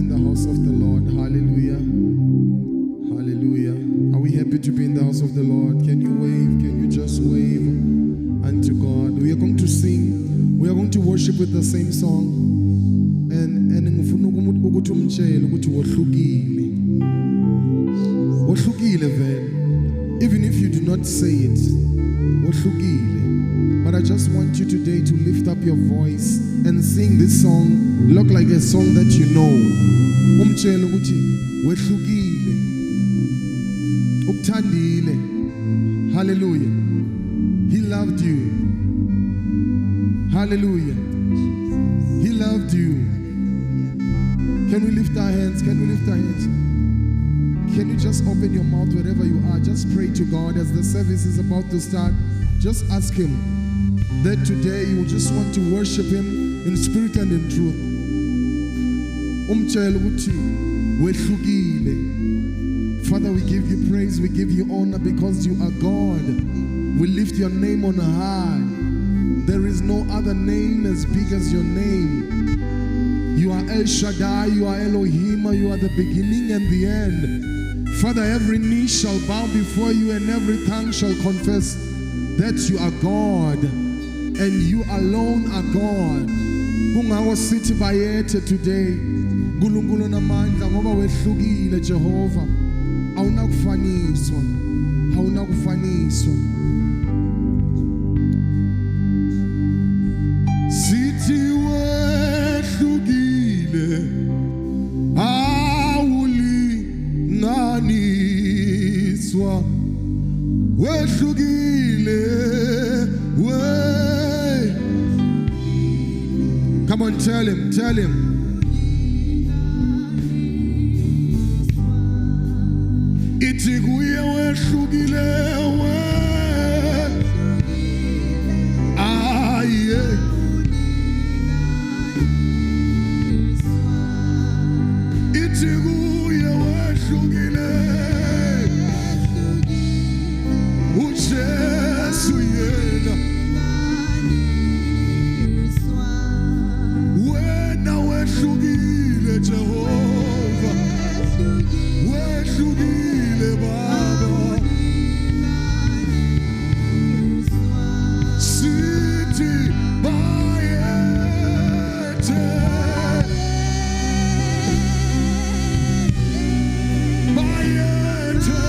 in the house of the Lord. Hallelujah. Hallelujah. Are we happy to be in the house of the Lord? Can you wave? Can you just wave unto God? We are going to sing. We are going to worship with the same song. And ngifuna ukuthi umtshele ukuthi wohlukile. Wohlukile vele. Even if you do not say it. Wohlukile. But I just want you today to lift up your voice and sing this song. Look like a song that you know. Umtshele ukuthi wehlukile. Ukuthandile. Hallelujah. He loved you. Hallelujah. He loved you. Can we lift our hands? Can we lift our hands? Can you just open your mouth wherever you are? Just pray to God as the service is about to start. Just ask Him that today you just want to worship Him in spirit and in truth. Umtshele ukuthi wehlukile. Father, we give you praise, we give you honor because you are God. We lift your name on high. There is no other name as big as your name. You are El Shaddai, you are Elohim, you are the beginning and the end. Father, every knee shall bow before you and every tongue shall confess that you are God and you alone are God. Kungawo sithi bayethe today. Nkulunkulu namandla ngoba wehlukile Jehova. Awunakufaniswa. Awunakufaniswa. Sithi wehlukile. Awulinganiswa. Wehlukile. Come on, tell him, tell him. Ithi kuye wehlukile we. Aye. Ithi kuye wehlukile. uJesu yena. Wena wehlukile Jehova. Wehlukile Baba. Sithi bayethe. Bayethe.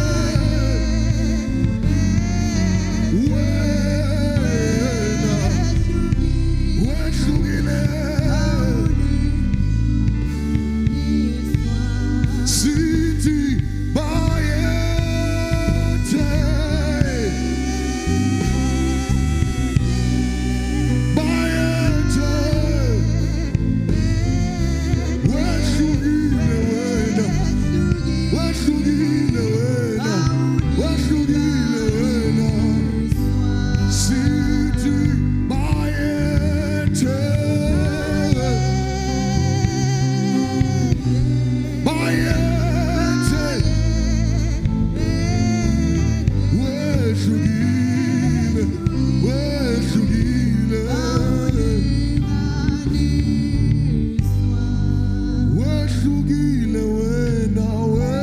Wena wehlukile. Sithi bayethe. Bayethe. Wehlukile wena. Wehlukile wena. Wehlukile wena. Sithi bayethe. Bayethe. Wehlukile. Wehlukile. Wehlukile wena we.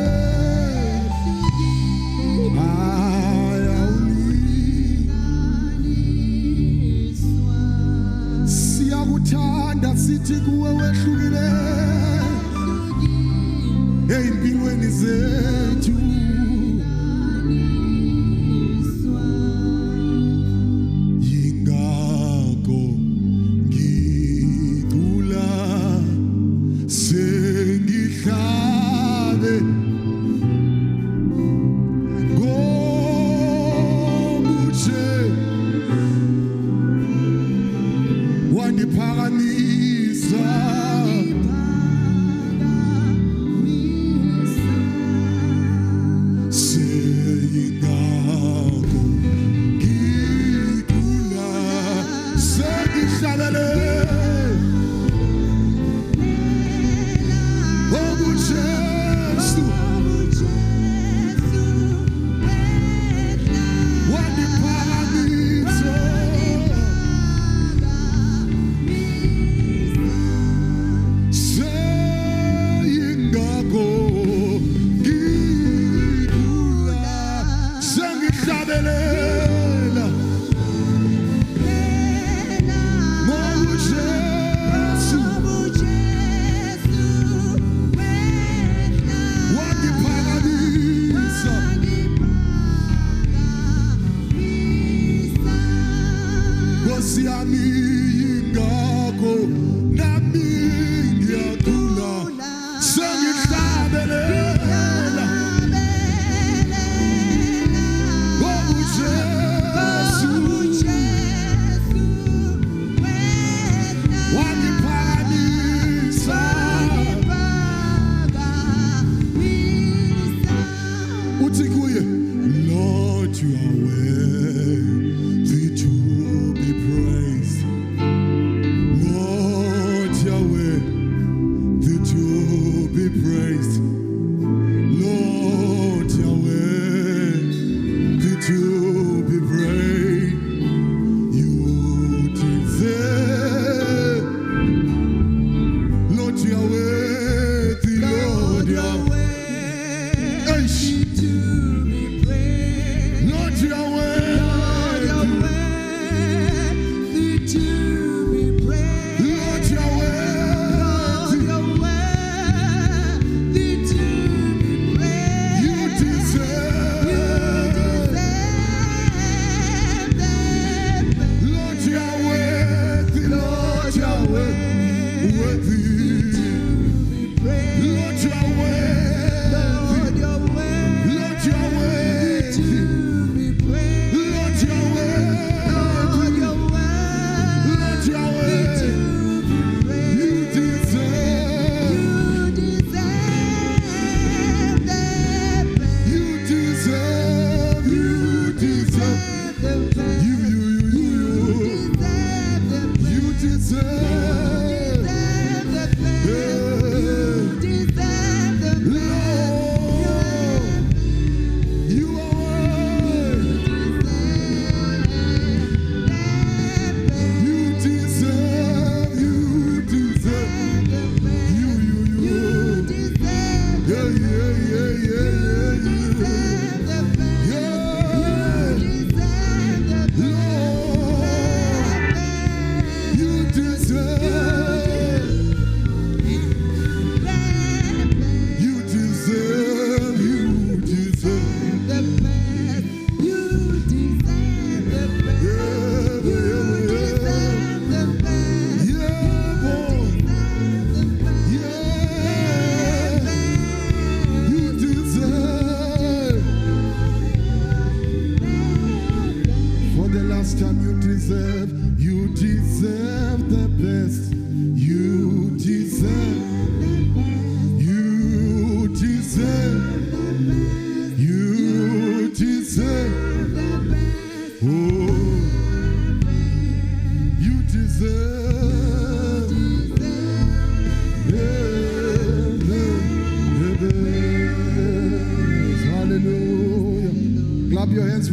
Siyakuthanda sithi kuwe wehlukile. Empilweni zethu. Yingakho ngicula sengihlabe ngobuje wandiphakamisa. Seyingakho ngicula sengihlalele obuJesu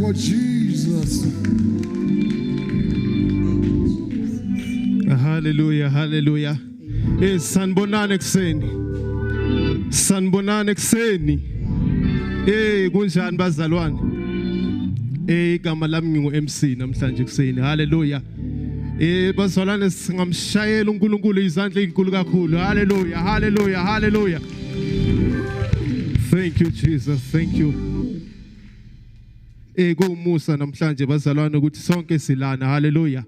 for Jesus. Hallelujah, hallelujah. Sanibonani ekseni. Sanibonani ekseni. Kunjani bazalwane? Igama lami ngingu-MC namhlanje ekseni. Hallelujah. Bazalwane singamshayela uNkulunkulu izandla ezinkulu kakhulu. Hallelujah, hallelujah, hallelujah. Thank you Jesus, thank you. Kumusa namhlanje bazalwane ukuthi sonke silana. Hallelujah.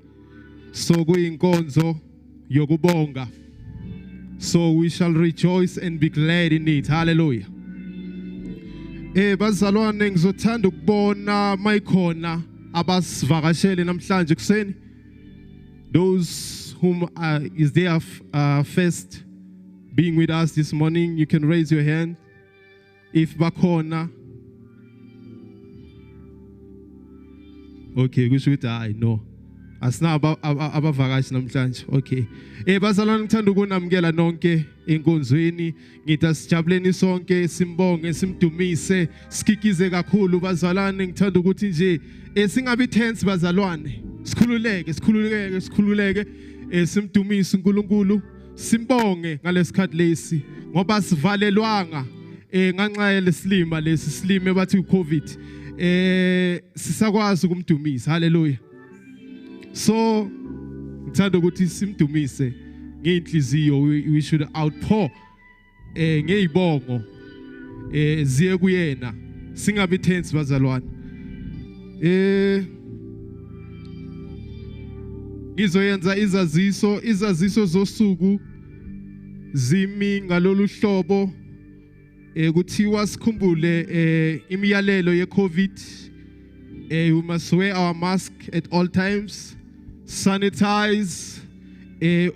So kuyinkonzo yokubonga. So we shall rejoice and be glad in it. Hallelujah. Bazalwane ngizothanda ukubona mayikhona abasivakashele namhlanje kuseni. Those whom is there first being with us this morning, you can raise your hand. If bakhona. Okay, kusho ukuthi I know. Asina abavakashi namhlanje. Okay. Bazalwane ngithanda ukunamukela nonke enkonzweni. Ngithi asijabuleni sonke simbonge simdumise sikikize kakhulu bazalwane. Ngithanda ukuthi nje singabi tense bazalwane. Sikhululeke simdumise uNkulunkulu simbonge ngalesikhathi lesi ngoba sivalelwanga nganxa yelesilima lesi silime bathi uCovid sisakwazi ukumdumisa. Hallelujah. So ngithanda ukuthi simdumise ngeinhliziyo. We should outpour ngezibongo ziye kuyena singabi tense bazalwane. Ngizoyenza izaziso zosuku zimi ngalolu hlobo kuthiwa sikhumbule imiyalelo ye-COVID. We must wear our mask at all times, sanitize,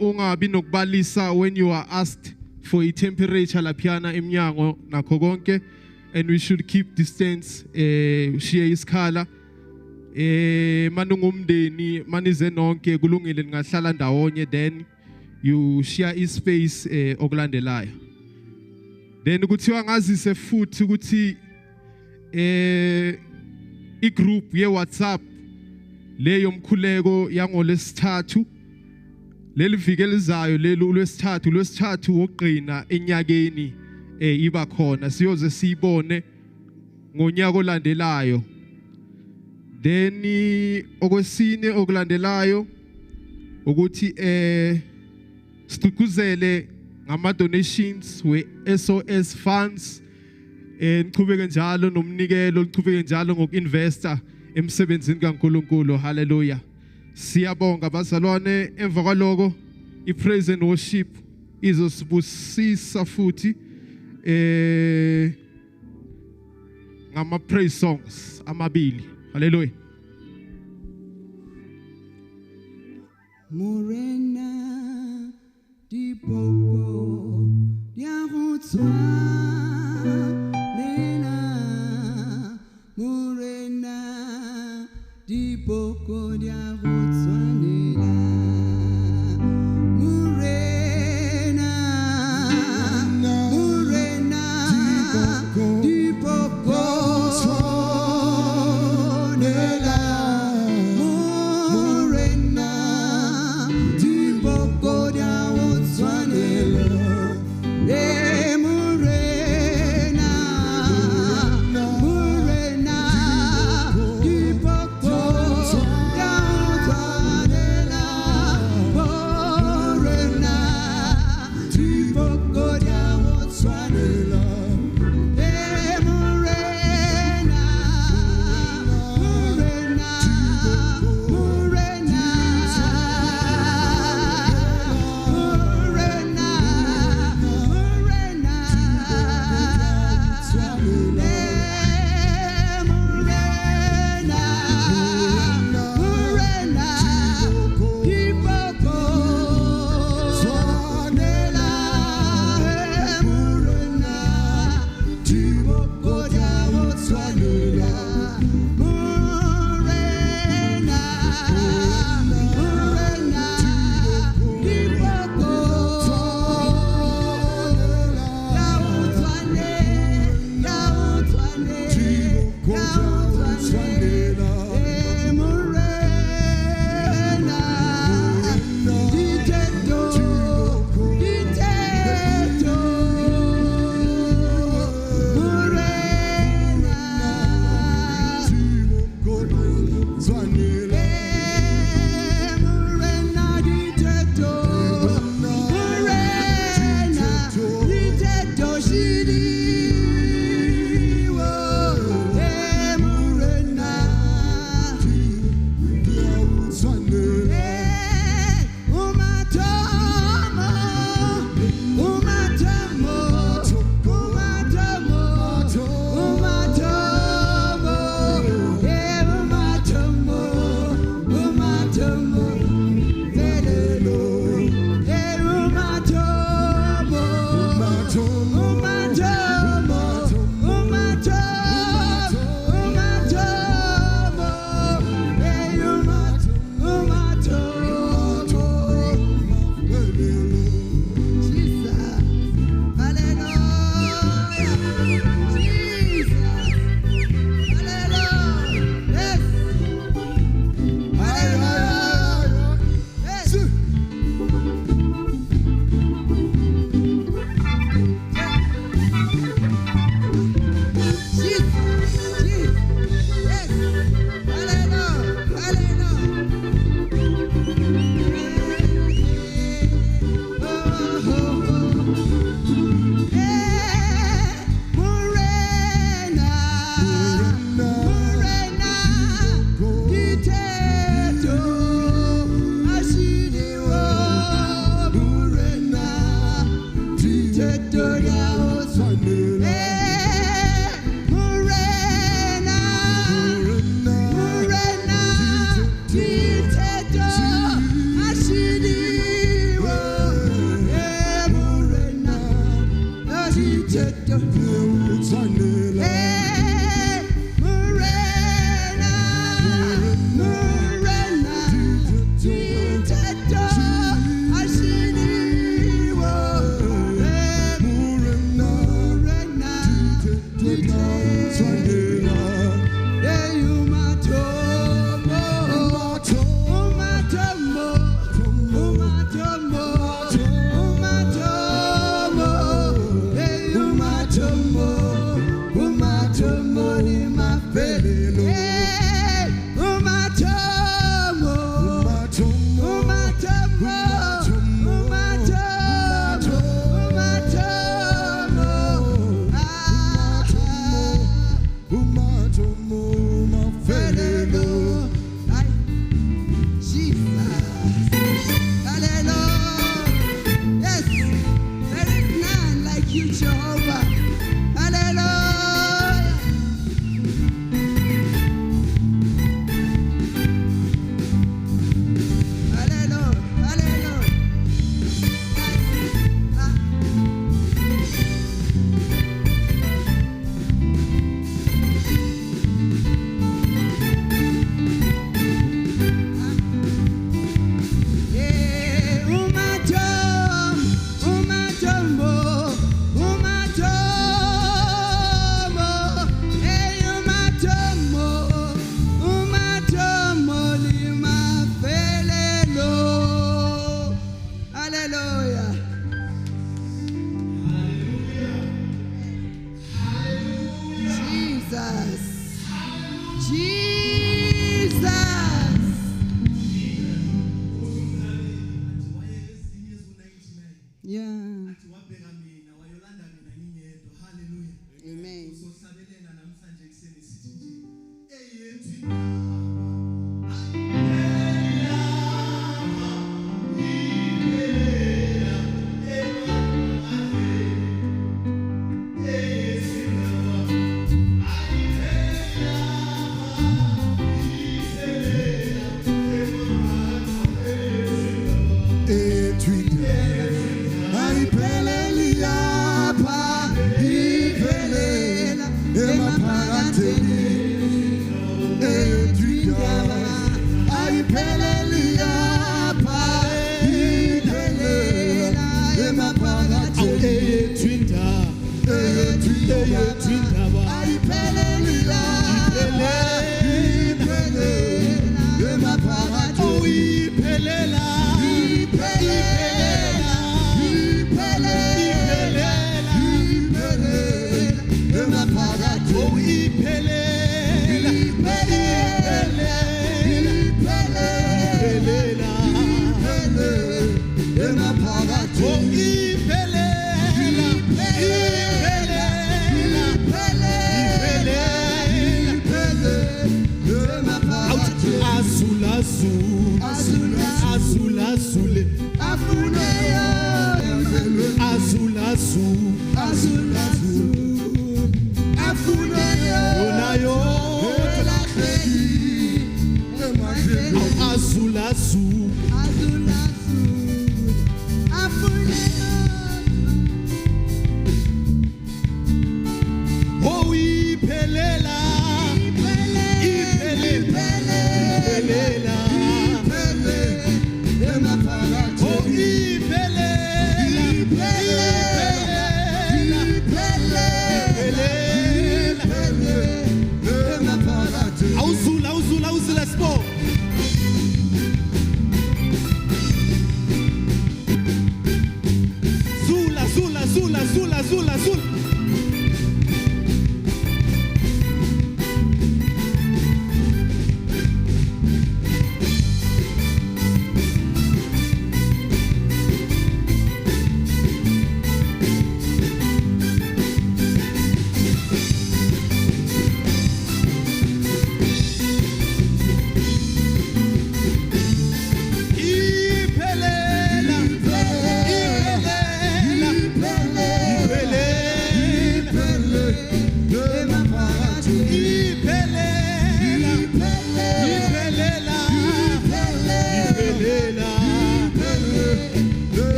ungabi nokubalisa when you are asked for a temperature laphiyana emnyango nakho konke, and we should keep distance, ushiye isikhala. Manungumndeni manize nonke kulungile ningahlala ndawonye, then you share ispace okulandelayo. Then kuthiwa ngazise futhi ukuthi igroup ye WhatsApp le yomkhuleko yangoLesithathu, leli viki elizayo leli uLwesithathu wogqina enyakeni iba khona, siyoze siyibone ngonyaka olandelayo. Then okwesine okulandelayo ukuthi siqhubuzele ngama donations we SOS funds, niqhubeke njalo nomnikelo, niqhubeke njalo ngokuinvesta emsebenzini kaNkulunkulu. Hallelujah. Siyabonga bazalwane. Emva kwaloko ipraise and worship izosibusisa futhi ngama praise songs amabili. Hallelujah. Morena di poco dia rotswa lela, morena di poco dia rotswa lela, morena di poco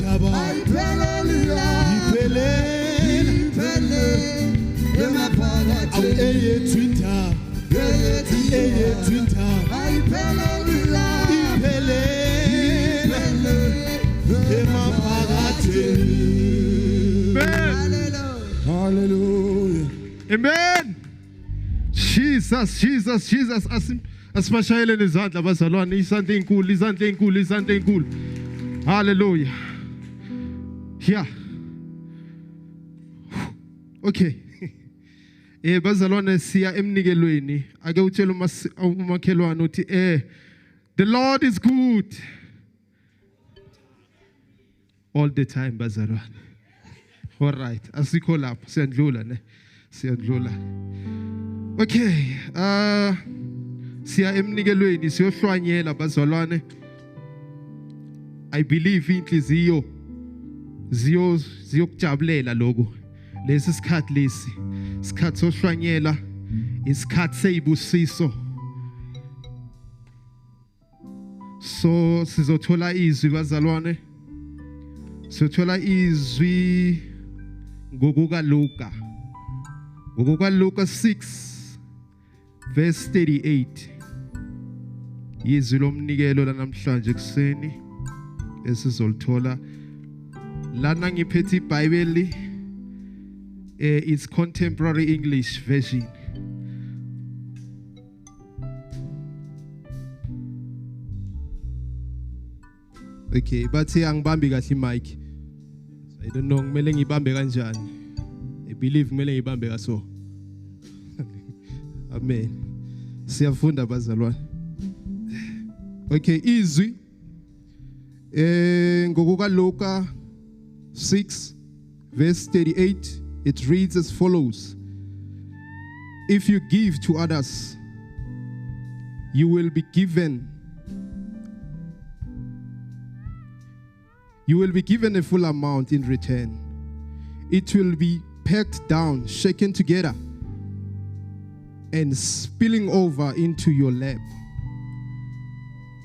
indaba ayiphelelile iphelele emaphakathi awu eyethu indaba eyethu indaba ayiphelelile iphelele emaphakathini. Hallelujah. Amen. Jesus. Asibashayele izandla bazalwane, izandla ezinkulu. Hallelujah. Yeah. Okay. Bazalwane siya emnikelweni. Ake utshela umakhelwane uthi the Lord is good all the time bazalwane. All right. Asikho lapha siyandlula ne. Siyandlula. Okay. Siya emnikelweni siyohlwanyela bazalwane. I believe inhliziyo ziyokujabulela lokho. Lesi sikhathi lesi. Isikhathi sohlwanyela, isikhathi seyibusiso. So sizothola izwi bazalwane. Sizothola izwi ngokuka Luka 6 verse 38. Izwi lomnikelo lanamhlanje kuseni esizolithola lana ngiphethe iBhayibheli. It's contemporary English version. Okay, bathi angibambi kahle mic. I don't know kumele ngibambe kanjani. I believe kumele ngibambe kaso. Amen. Siyafunda bazalwane. Okay, izwi ngokuka Luka 6 verse 38. It reads as follows. If you give to others, you will be given a full amount in return. It will be packed down, shaken together, and spilling over into your lap.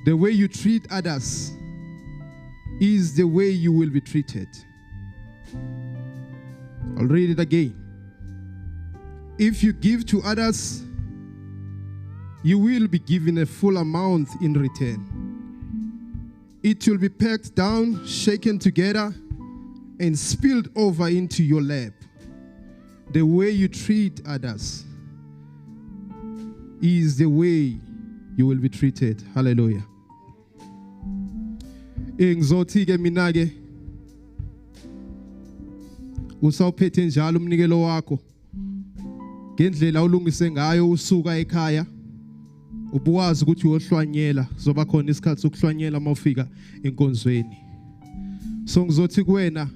The way you treat others is the way you will be treated. I'll read it again. If you give to others, you will be given a full amount in return. It will be packed down, shaken together, and spilled over into your lap. The way you treat others is the way you will be treated. Hallelujah. Ngizotike mina ke usawuphethe njalo umnikelo wakho ngendlela ulungise ngayo usuka ekhaya ubuwazi ukuthi uyohlwanyela zoba khona isikhathi sokuhlwanyela mawufika enkonzweni. So ngizothi kuwena,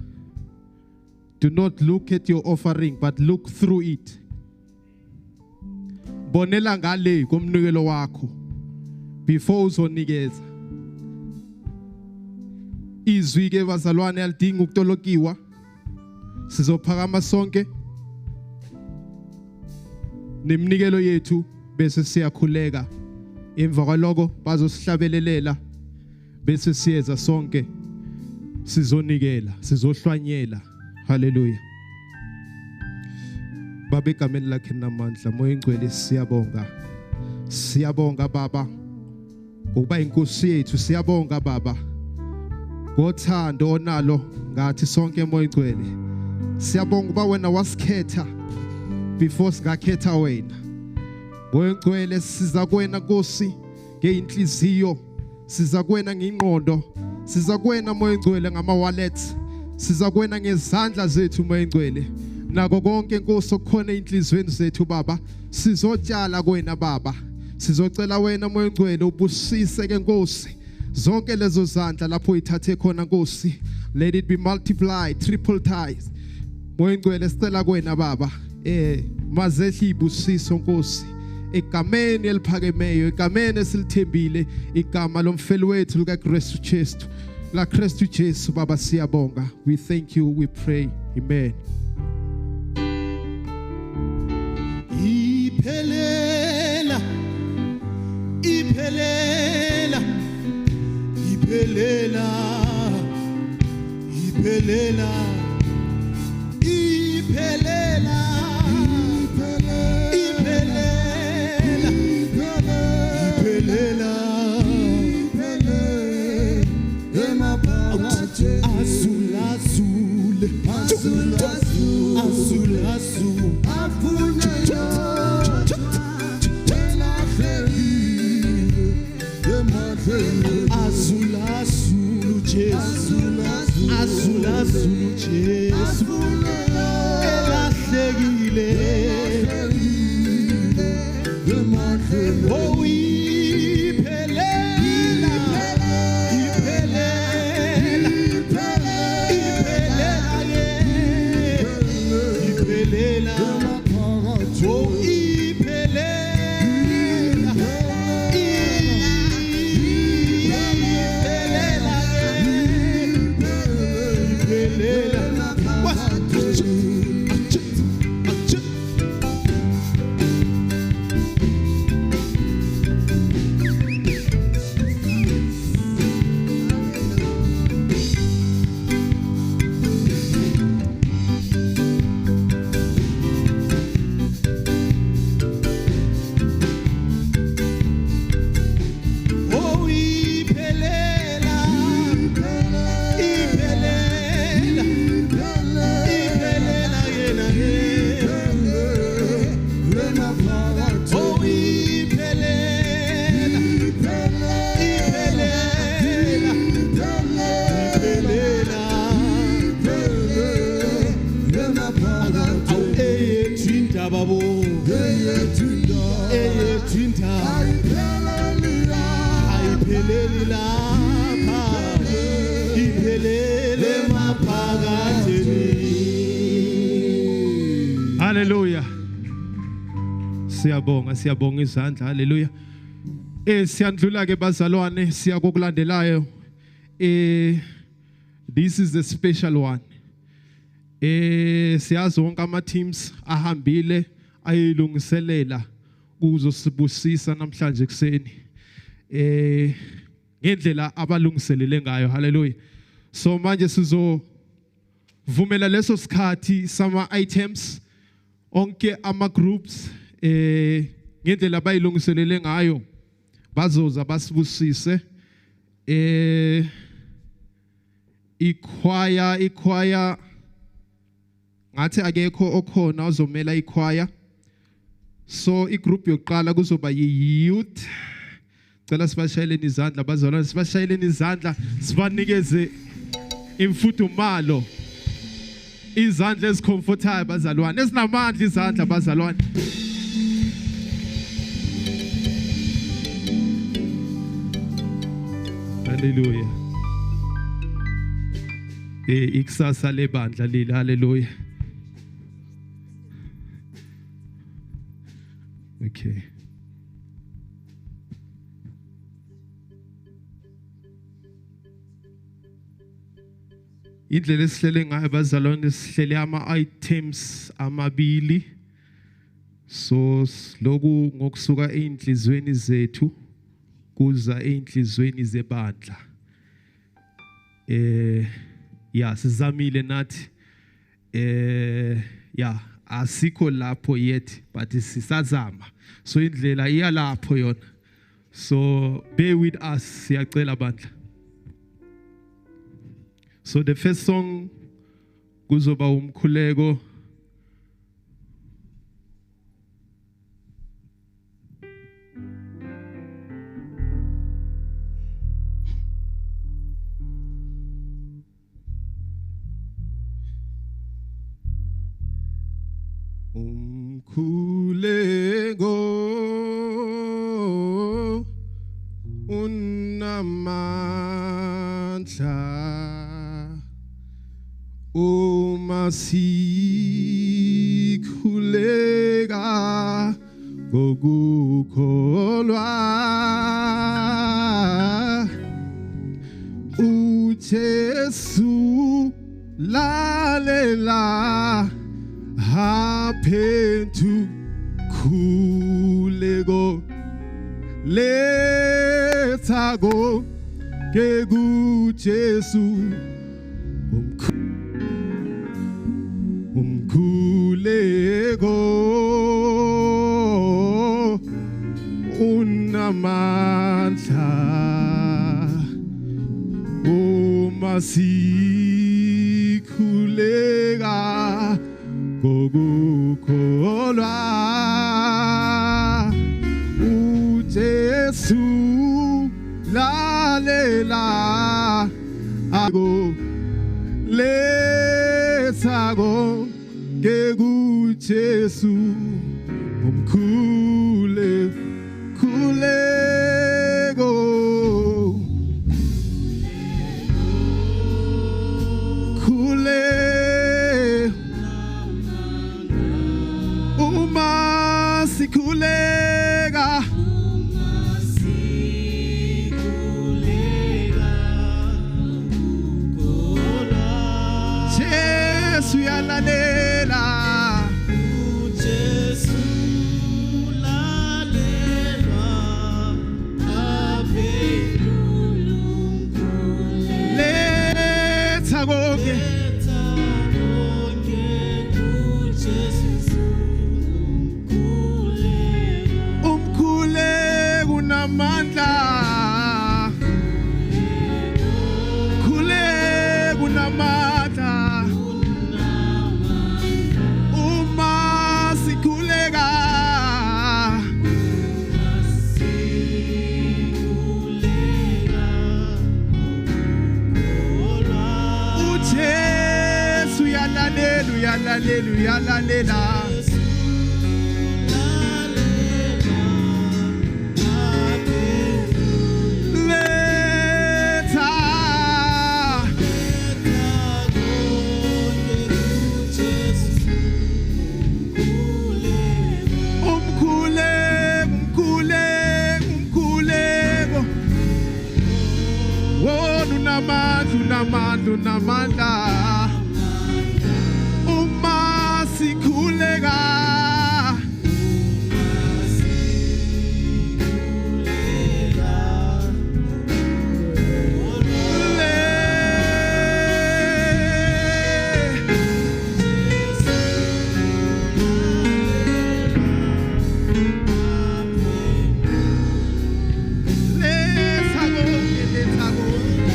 do not look at your offering but look through it. Bonela ngale komnikelo wakho before uzonikeza. Izwi ke bazalwane alidinga ukutolokiwa. Sizophakama sonke nemnikelo yethu bese siyakhuleka. Emva kwaloko bazosihlabelelela bese siyeza sonke sizonikela, sizohlwanyela. Hallelujah. Baba egameni lakhe namandla moya engcwele siyabonga. Siyabonga Baba ngokuba inkosi yethu, siyabonga Baba ngothando onalo ngathi sonke moya engcwele. Siyabonga uba wena wasikhetha before singakhetha wena. Moya engcwele siza kuwena Nkosi ngeinhliziyo, siza kuwena ngingqondo, siza kuwena moya engcwele ngama wallets, siza kuwena ngezandla zethu moya engcwele. Nako konke Nkosi okukhona einhlizweni zethu Baba, sizotshala kuwena Baba. Sizocela wena moya engcwele ubusise ke Nkosi zonke lezo zandla lapho ithathe khona Nkosi. Let it be multiplied, triple times. Moya engcwele sicela kuwena Baba, mazehli ibusiso Nkosi. Egameni eliphakemeyo, egameni esilithembile, igama lomfelo wethu lika Kristu Jesu. La Kristu Jesu Baba siyabonga. We thank you, we pray. Amen. Iphelela, iphelela, iphelela, iphelela iphelela iphelela iphelela emaphakathi azul azul azul azul azul azul afune azul azul Jesu azul azul Jesu elahlekile oh iphelela iphelela iphelela iphelela oh Hallelujah. Siyabonga izandla. Hallelujah. Siyandlula ke bazalwane siya kokulandelayo. This is the special one. Siyazi wonke ama teams ahambile ayilungiselela kuzosibusisa namhlanje kuseni. Ngendlela abalungiselele ngayo. Hallelujah. So manje sizovumela leso sikhathi sama items onke ama groups ngendlela bayilungiselele ngayo bazoza basibusise. Ichoir ngathi akekho okhona ozomela ichoir. So igroup yokuqala kuzoba youth. Cela sibashayeleni izandla bazalwane, sibashayeleni izandla sibanikeze imfudumalo. Izandla ezicomfortable bazalwane, ezinamandla izandla bazalwane. Hallelujah. Ikusasa lebandla leli. Hallelujah. Okay. Indlela esihlele ngayo bazalwane, sihlele ama items amabili. So lokhu ngokusuka einhlizweni zethu kuza einhlizweni zebandla. Sizamile nathi asikho lapho yet but sisazama. So indlela iya lapho yona. So bear with us siyacela bandla. So the first song kuzoba umkhuleko. Umkhuleko unamandla uma sikhuleka ngokukholwa uJesu lalela haphentu khuleko lethago ke kuJesu umkhuleko unamandla uma sikhuleka ngokukholwa uJesu lalela ako lethako ke kuJesu umkhuleko uma sikhuleka Jesu yalalela letha konke umkhuleko unamandla umkhuleko unamandla uma sikhuleka uJesu yalalela letha umkhuleko unamandla uma sikhuleka letha konke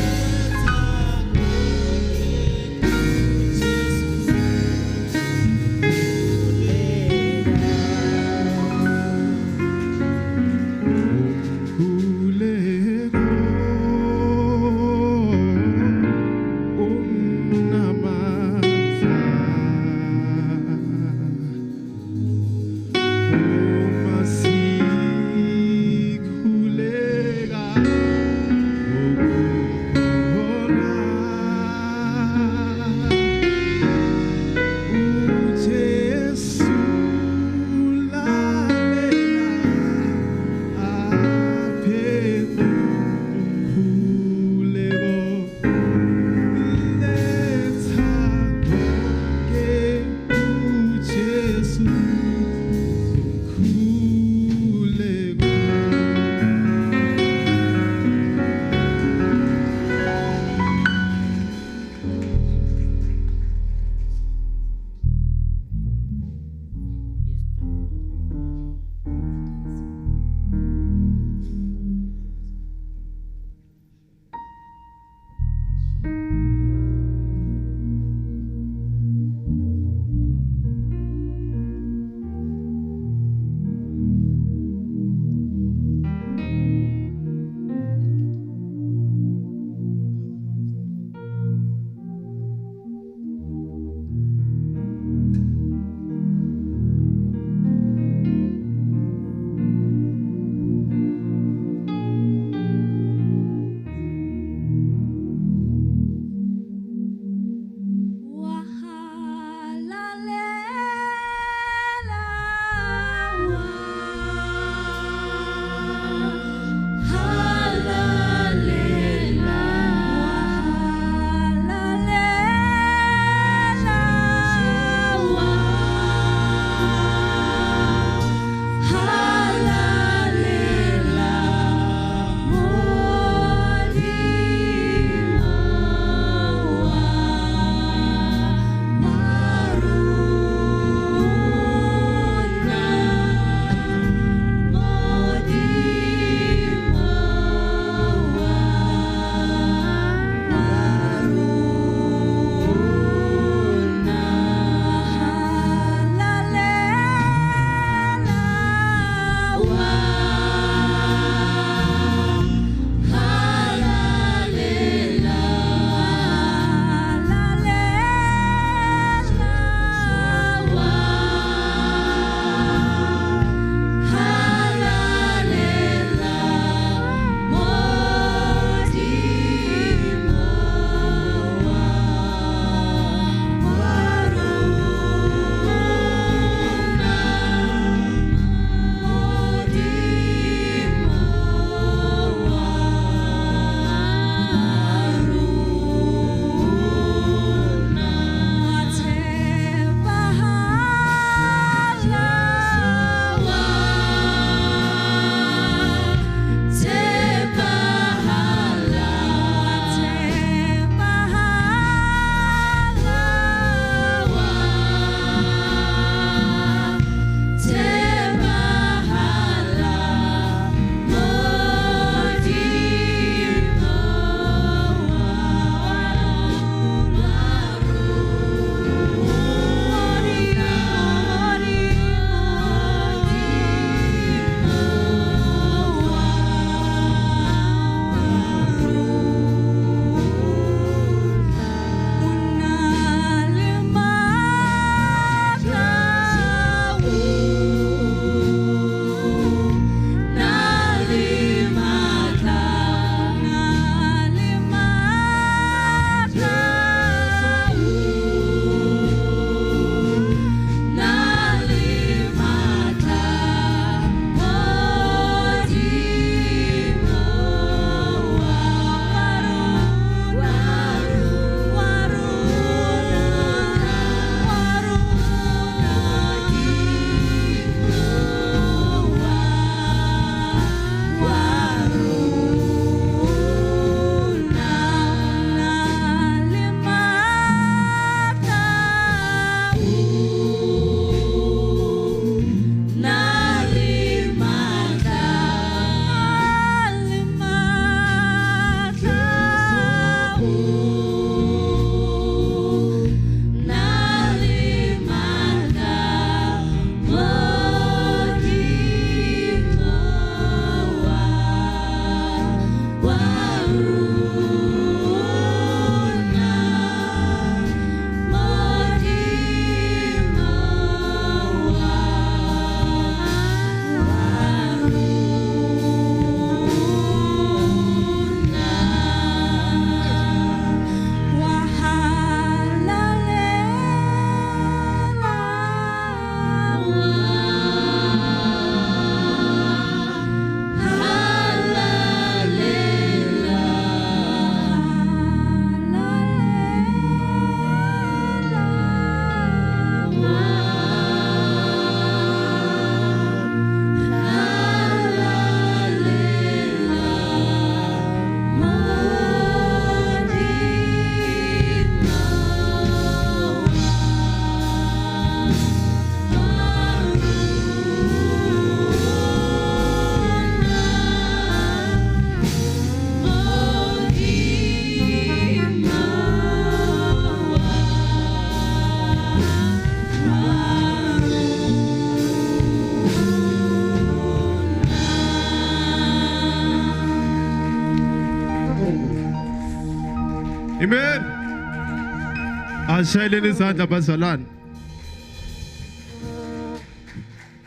Ashayeleni izandla bazalwane.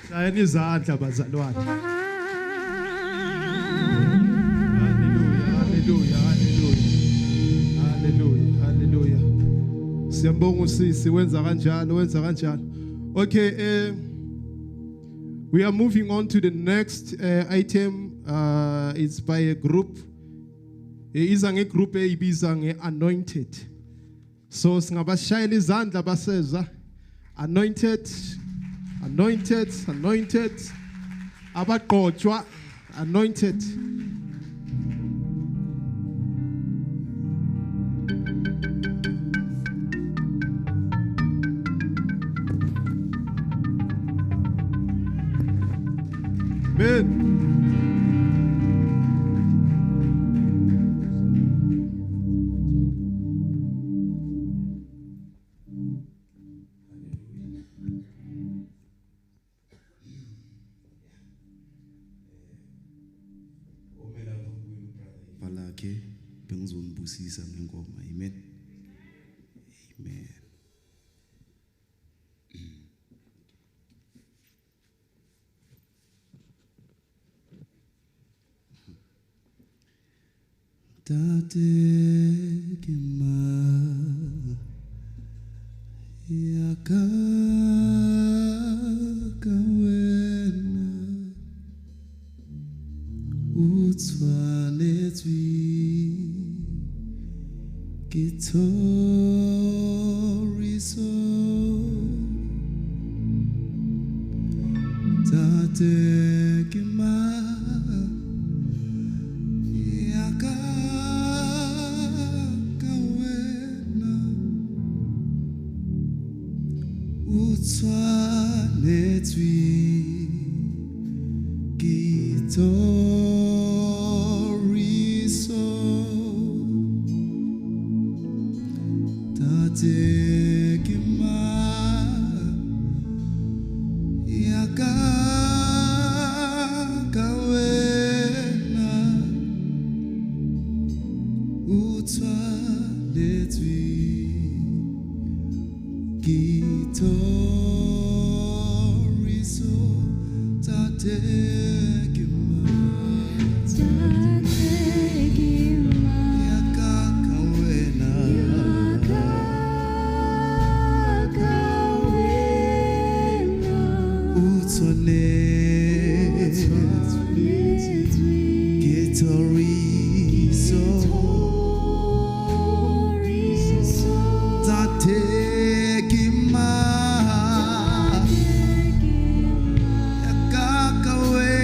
Shayeni izandla bazalwane. Hallelujah, hallelujah, hallelujah, hallelujah. Siyambonga usisi wenza kanjalo. Okay, we are moving on to the next item. It's by a group. Iza ngegroup eyibiza nge-anointed. So singabashayela izandla baseza. Anointed. Abaqotshwa anointed. Amen. Balake bengizombusisa ngengoma. Amen. Amen. Tate kema yaka kawena utswanetswi kitoriso tate kema yaka kawena utswanetswi kitoriso tate kema yaka kawena utswanetswi kitoriso tate kema yaka kawena utswanetswi kitoriso tate kema yaka kawena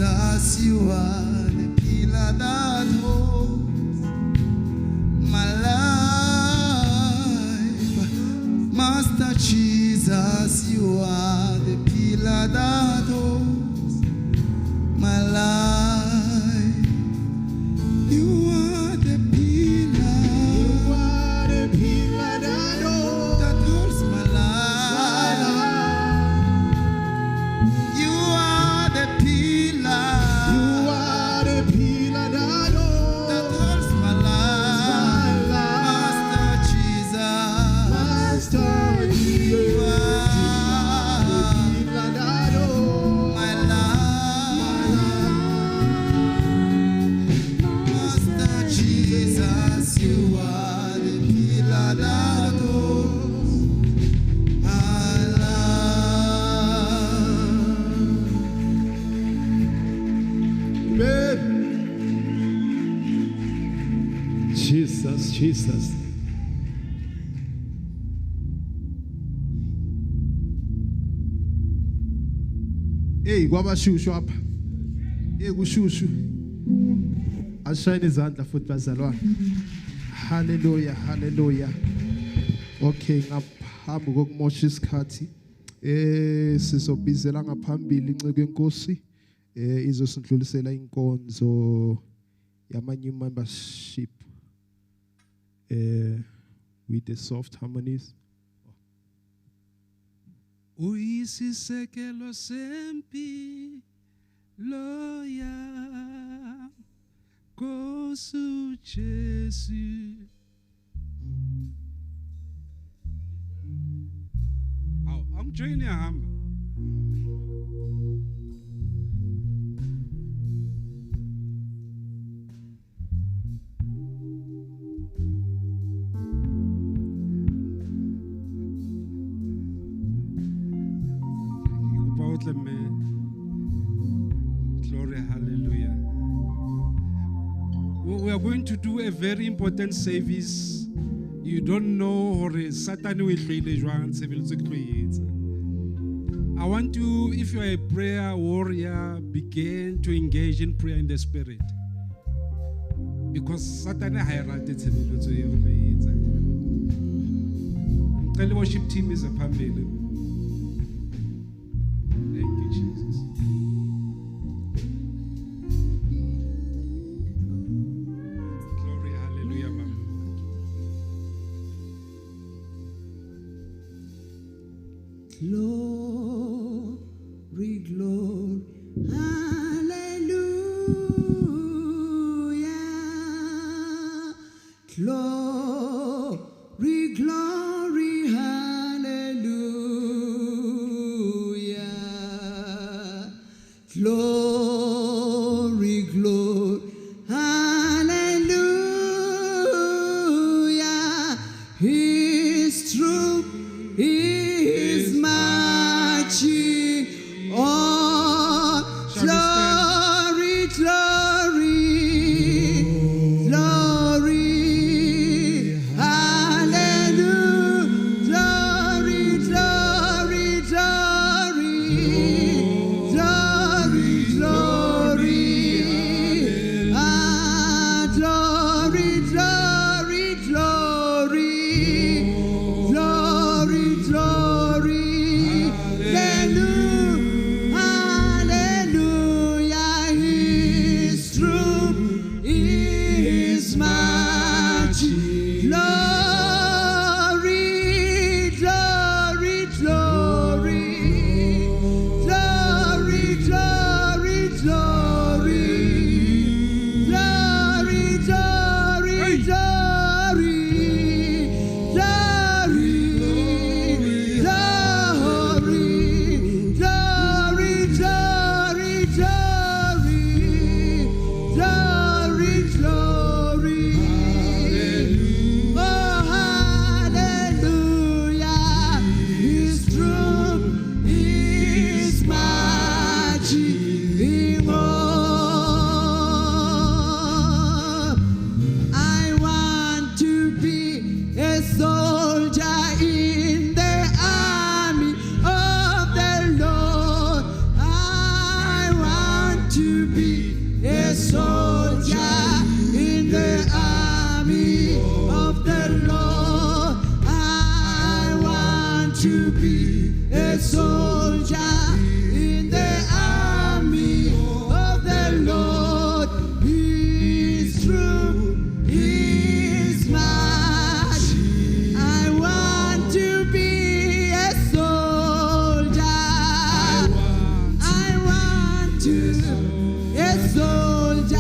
Jesus, you are the pillar that holds my life. Master Jesus, you are the pillar that holds my life. You are the pillar. You are the pillar that holds my life. You are the pillar. You are the pillar that holds my life. Master Jesus. Master Jesus. You are the pillar that holds my life. Master Jesus, you are the pillar that holds my life. Jesus, Jesus. Hey, kwabashushu apha. Hey, kushushu. Ashayine izandla futhi bazalwane. Hallelujah, hallelujah. Okay, ngaphambi kokumosha isikhathi sizobizela ngaphambili inceke yenkosi izosindlulisela inkonzo yama new membership with the soft harmonies. Uyisisekelo sempi loya Kosu Jesu. I'm joining him. Glory, hallelujah. We are going to do a very important service. You don't know or Satan will I want you, if you are a prayer warrior, begin to engage in prayer in the spirit. Because Satan highlighted the worship team is a family. Thank you, Jesus. Glory, hallelujah, Mama. Glory, glory, hallelujah. Glory, glory, hallelujah. Glory, glory, hallelujah. His truth is marching on. Glory, glory, glory, hallelujah. Glory, glory, glory, glory, glory, glory, glory, glory. Glory, glory, hallelujah, hallelujah. His truth is marching. Glory, glory, glory, glory, glory, glory, glory, glory, glory. I want to be a soldier in the army of the Lord. I want to a soldier in the army of the Lord. I want to be a soldier in the army of the Lord. His truth is much. I want to be a soldier. I want to a soldier,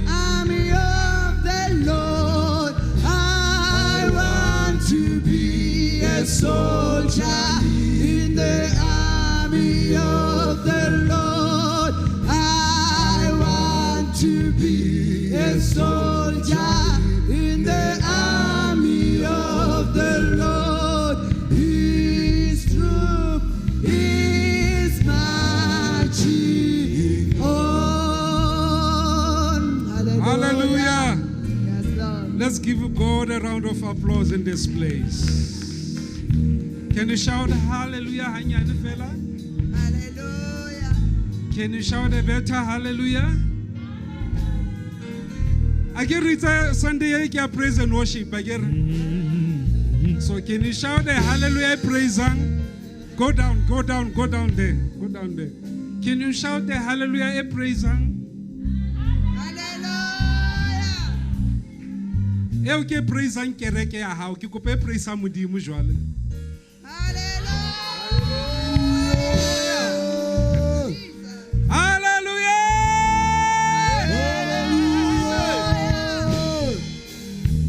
army of the Lord. I want to be a soldier in the army of the Lord. I want to be a soldier in the army of the Lord. His troop is marching on. Hallelujah. Yes, Lord. Let's give God a round of applause in this place. Can you shout hallelujah? Hanyane fela? Hallelujah. Can you shout a better hallelujah? I can read Sunday, I can praise and worship. So can you shout a hallelujah praise? Go down there. Go down there. Can you shout a hallelujah praise? Hallelujah. Okay, praise and kereke ya hao. Ki kope praise sa modimo jwale.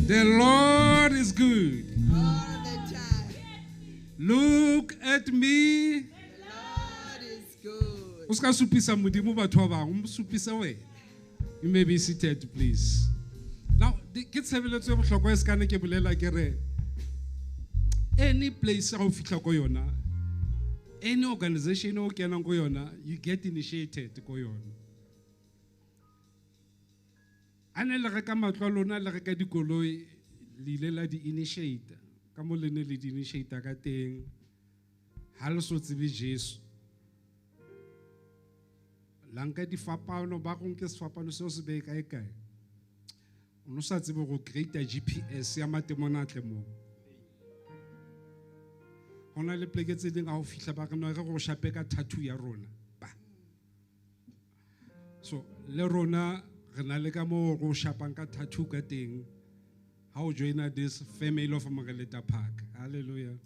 The Lord is good. All the time. Look at me. The Lord is good. Uska supisa modimo batho ba bang, supisa we. You may be seated, please. Now, ke tshebeletso e bohlokwa e skane ke bolela ke re any place ga o fitla go yona, any organization o kenang go yona, you get initiated go yona. Ane le reka matlo lona le reka dikoloi le ile la di initiate ka mo le ne le di initiate ka teng ha le so tsebe Jesu lanka di fapano ba go nke sefapano se o se be kae kae o no sa tsebe go create GPS ya matemonatle mo hona le pleke tse ding a o fihla ba re no re go shape ka tattoo ya rona ba so le rona re na le ka mo go shapang ka tattoo ka teng how join this family of Magaleta Park. Hallelujah.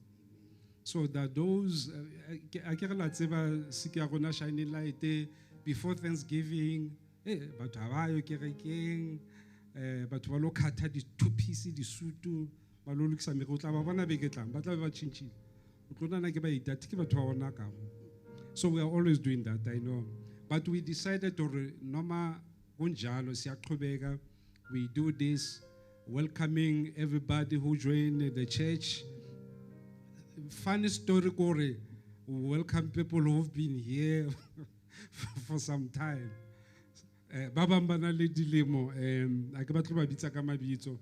So that those I can't tseba shining light before Thanksgiving but hawayo kerekeng but ba lo khatha di two piece di sutu ba lo lukisa megotla ba bona beketlang ba tla ba chinchile o tlona ke ba itati ke batho ba bona ka so we are always doing that I know but we decided to noma kunjalo siyaqhubeka we do this welcoming everybody who joined the church. Funny story, Corey. Welcome people who've been here for some time. Baba mbana le dilemo a ke batlo ba bitsa ka mabitso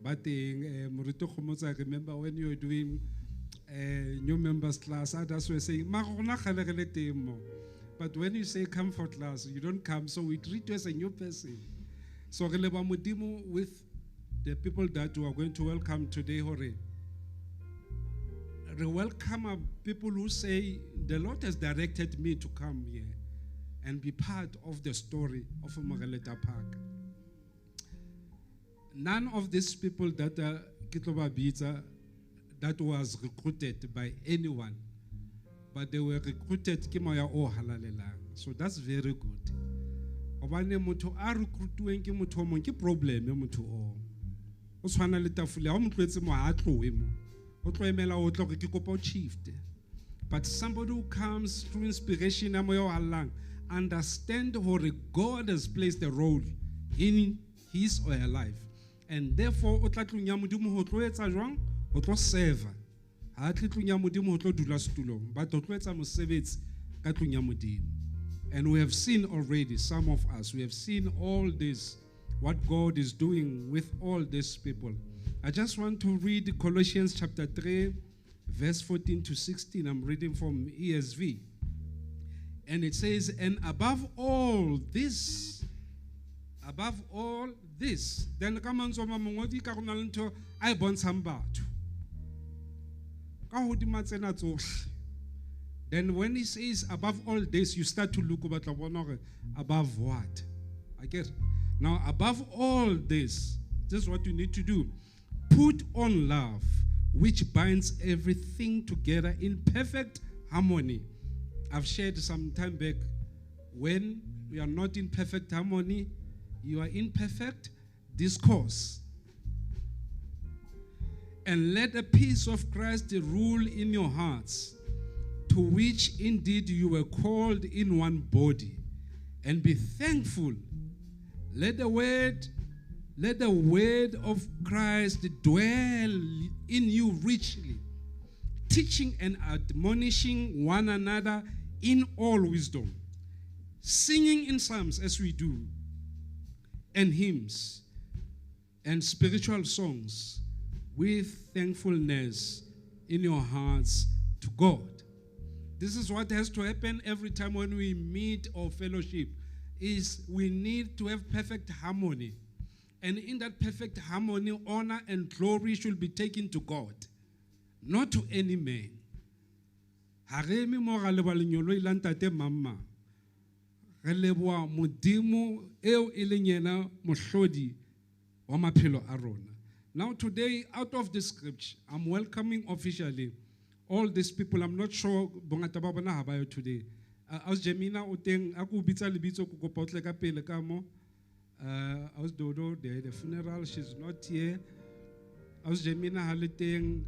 ba teng morito Kgomotso I remember when you were doing new members class others were saying ma gona khale re le teng mo but when you say come for class you don't come so we treat you as a new person so re le ba modimo with the people that we are going to welcome today hore we welcome people who say the Lord has directed me to come here and be part of the story of Magaleta Park. None of these people that Kitloba Bita that was recruited by anyone, but they were recruited Kimoya o halalela. So that's very good. Obane mutu a recruitueng ke motho mo ke problem e motho o. O tshwana le tafole a mo tlwetse mo a tloe mo. O tloemela o tlo ke kopa o shift. But somebody who comes through inspiration a moya o halang understand how God has placed a role in his or her life. And therefore, o tla tlunya modimo ho tlo etsa jwang? O tlo serve. Ha tla tlunya modimo ho tlo dula setulong, but o tlo etsa mosebetsi ka tlunya modimo. And we have seen already, some of us, we have seen all this, what God is doing with all these people. I just want to read Colossians chapter 3, verse 14 to 16. I'm reading from ESV. And it says, and above all this, above all this. Then ka mantswe a mangwe ka go na le ntho a e bontshang batho ka hodima tsena tsohle. Then when he says above all this, you start to look about above what? I get. Now above all this is what you need to do. Put on love, which binds everything together in perfect harmony. I've shared some time back, when we are not in perfect harmony, you are in perfect discourse. And let the peace of Christ rule in your hearts, to which indeed you were called in one body, and be thankful. Let the word of Christ dwell in you richly, teaching and admonishing one another in all wisdom, singing in psalms as we do, and hymns and spiritual songs with thankfulness in your hearts to God. This is what has to happen every time when we meet or fellowship, is we need to have perfect harmony. And in that perfect harmony, honor and glory should be taken to God, not to any man. Haremi mo ga leba lenyolo e lantate mamma. Re leboa modimo eo e leng yena mohlodi wa maphelo a rona. Now today, out of the scripture, I'm welcoming officially all these people. I'm not sure bongata ba bona ha ba yo today. Aus Jemina o teng a go bitsa lebitso go kopotle ka pele ka mo. Aus Dodo, the funeral, she's not here. Aus Jemina ha le teng,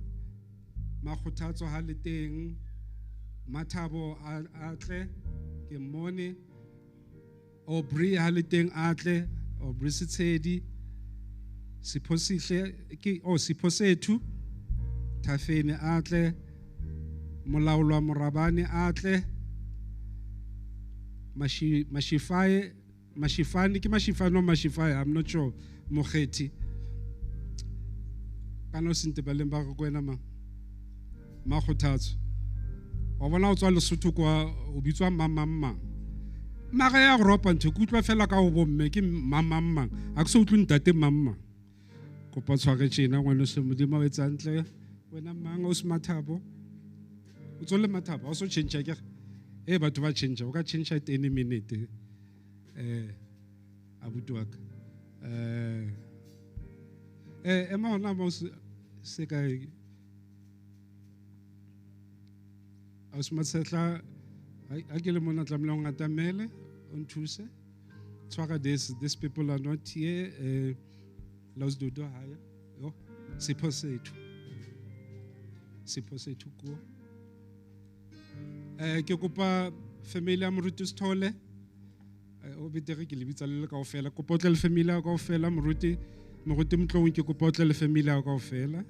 Makgothatso ha le teng, Mathabo atle ke mone. Obri ha le teng atle, Obri Sitshedi. Siphosihle ke Siphosethu Thafeni atle, Molaolo wa Morabane atle, Mashifane ke Mashifane o Mashifane, I'm not sure. Mogeti kana sente ba leng ba go kwena Makgothatso wa bona o tswa Lesotho kwa o bitswa mamamma maga ya go ropa ntho ke utlwa fela ka go bomme ke mamamma a ke se utlwe ntate mamma kopa tshware tjena ngwana se modimo wa etsa ntle wena manga o se Mathabo o tsole Mathabo o so change ke batho ba change o ka change at any minute abuti wa ka ema hona mo se ka a se matsetla a ke le mona tlamela go ngatamele o nthuse tshwara these people are not here. Los Dodo haya yo Siphosethu ko ke kopa family ya moruti Sithole o betere ke lebitsa le kaofela kopa tle le family ya kaofela moruti Mtlong ke kopa tle le family ya kaofela.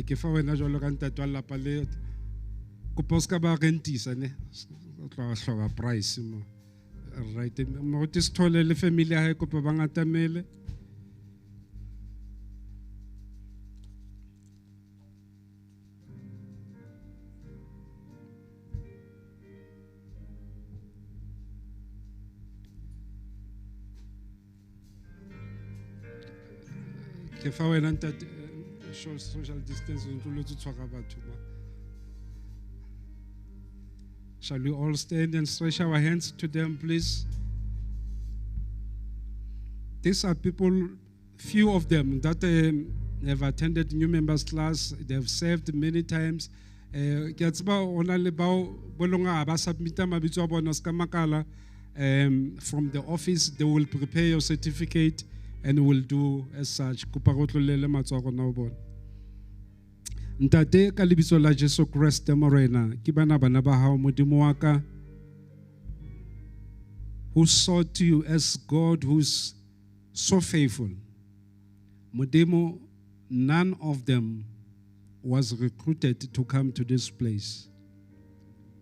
Ke fa wena jalo ka ntate wa lapa le kopa ska ba rentisa ne o tla hloka price mo right mo go Sithole le family ya hae kopa ba ngatamele. Ke fa wena ntate social distance to tshwara batho ba. Shall we all stand and stretch our hands to them, please? These are people, few of them that have attended new members class. They have served many times. Ke tsba ona le bao bolonga ba submita mabitso a bona ska makala from the office. They will prepare your certificate and will do as such. Kopa go tlolele matsogo na bona. Ntate ka lebitso la Jesu Kriste morena ke bana ba hao modimo wa ka who sought you as God who's so faithful. Modimo, none of them was recruited to come to this place.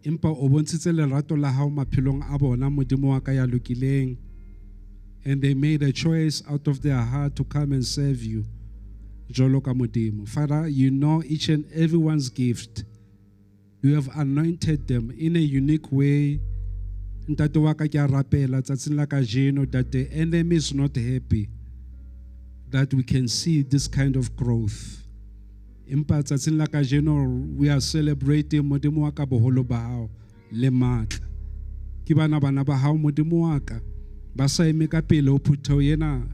Empa o bontshitse lerato la hao maphelong a bona modimo wa ka ya lokileng. And they made a choice out of their heart to come and serve you. Jolo ka modimo. Father, you know each and everyone's gift. You have anointed them in a unique way. Ntate wa ka ke a rapela tsatsing la kajeno that the enemy is not happy that we can see this kind of growth. Empa tsatsing la kajeno we are celebrating modimo wa ka boholo ba hao le matla. Ke bana ba hao modimo wa ka ba sa eme ka pele o phutho yena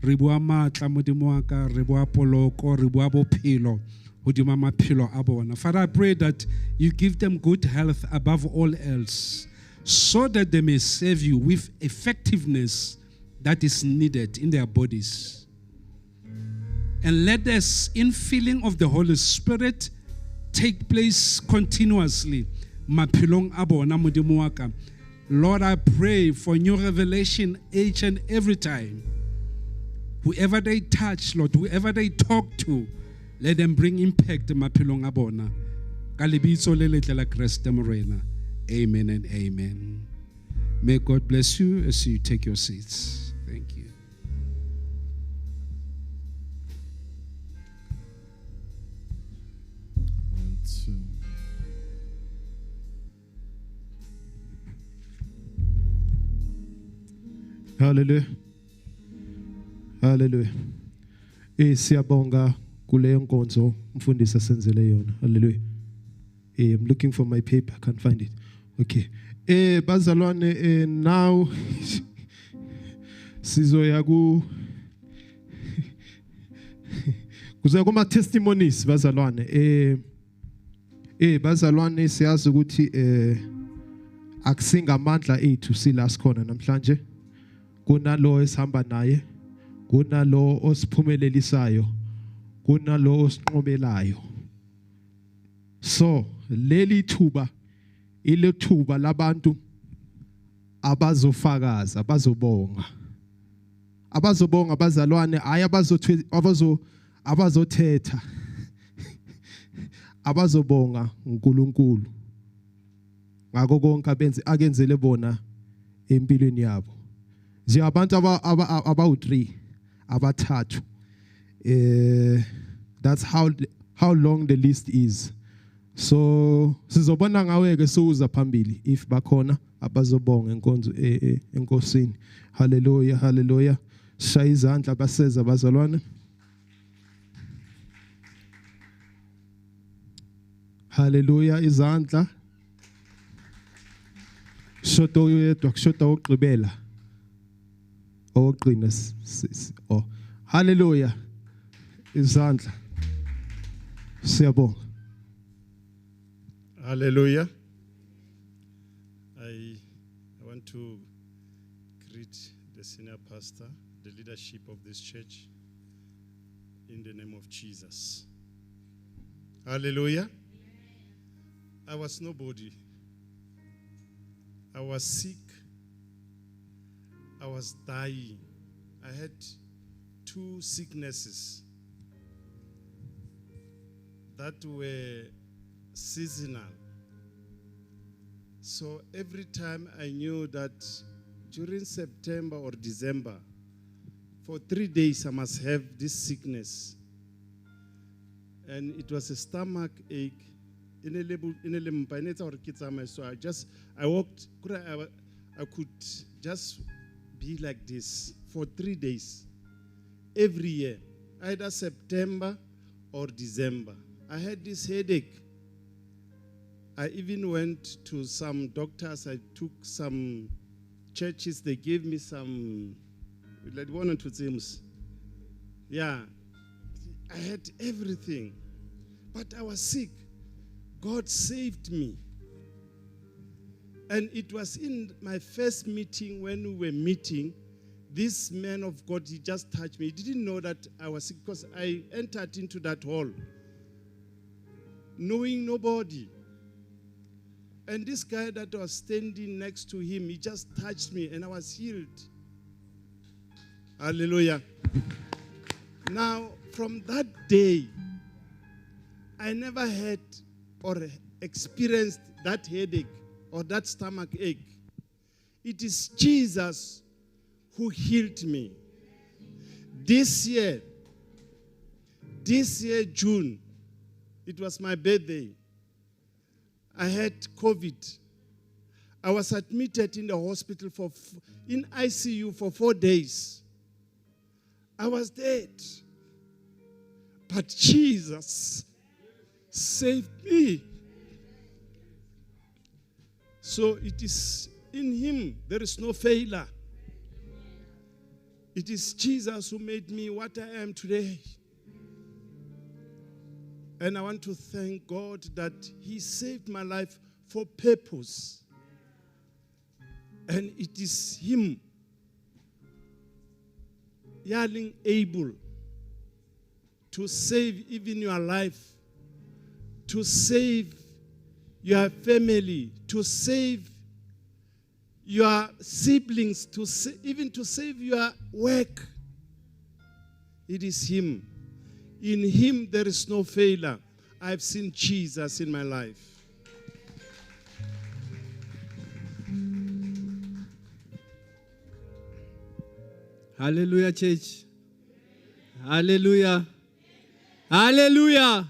re bua matla modimo wa ka re bua poloko re bua bophelo hodima maphelo a bona. Father, I pray that you give them good health above all else, so that they may serve you with effectiveness that is needed in their bodies. And let this infilling of the Holy Spirit take place continuously. Maphelong a bona modimo wa ka. Lord, I pray for new revelation each and every time. Whoever they touch, Lord, whoever they talk to, let them bring impact maphelong a bona. Ka lebitso le letle la Kriste Morena. Amen and amen. May God bless you as you take your seats. Thank you. One, two. Hallelujah. Hallelujah. Siyabonga kuleyo nkonzo mfundisi asenzele yona. Hallelujah. I'm looking for my paper, I can't find it. Okay. Bazalwane, now sizoya kuzoya kuma testimonies bazalwane. Bazalwane siyazi ukuthi akusinga amandla ethu silas khona namhlanje. Kunalo esihamba naye, kunalo osiphumelelisayo, kunalo osinqobelayo. So leli thuba ile thuba labantu abazofakaza abazobonga abazalwane hayi abazothetha abazobonga uNkulunkulu ngako konke akenzele bona empilweni yabo. Nje abantu abawu3 abathathu. That's how long the list is. So sizobona ngawe ke suza phambili if bakhona abazobonga enkonzo enkosini. Hallelujah, hallelujah. Shaya izandla baseza bazalwane. Hallelujah, izandla. Shoto yedwa kushota ogqibela. Ogqina oh. Hallelujah. Izandla. Siyabonga. Hallelujah. I want to greet the senior pastor, the leadership of this church, in the name of Jesus. Hallelujah. I was nobody. I was sick. I was dying. I had 2 sicknesses that were seasonal. So every time I knew that during September or December, for 3 days I must have this sickness. And it was a stomach ache. So I walked, I could just be like this for 3 days. Every year, either September or December. I had this headache. I even went to some doctors. I took some churches. They gave me some, like 1 or 2 things. Yeah, I had everything. But I was sick. God saved me. And it was in my first meeting when we were meeting, this man of God, he just touched me. He didn't know that I was sick because I entered into that hall knowing nobody. And this guy that was standing next to him, he just touched me and I was healed. Hallelujah. Now, from that day, I never had or experienced that headache or that stomach ache. It is Jesus who healed me. This year, June, it was my birthday. I had COVID. I was admitted in the hospital in ICU for 4 days. I was dead. But Jesus saved me. So it is in him, there is no failure. It is Jesus who made me what I am today. And I want to thank God that he saved my life for purpose. And it is him, yelling able to save even your life, to save your family, to save your siblings, even to save your work. It is him. In him there is no failure. I've seen Jesus in my life. Hallelujah, church. Hallelujah. Hallelujah.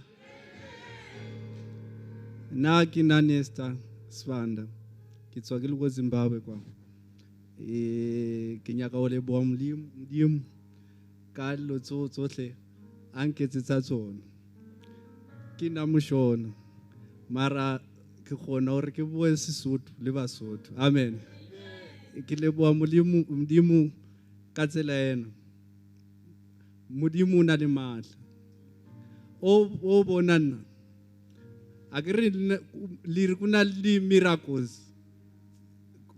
Na kina Nesta Svanda. Kitswakile ko Zimbabwe kwa. Ke nyaka o leboa Modimo ka dilo tsotlhe a nketsetsa tsona. Ke na moshona mara ke gona hore ke bue Sesotho le Basotho. Amen. Ke leboa Modimo ka tsela ena. Modimo na le matla. O bonana. Akere le kuna le miracles.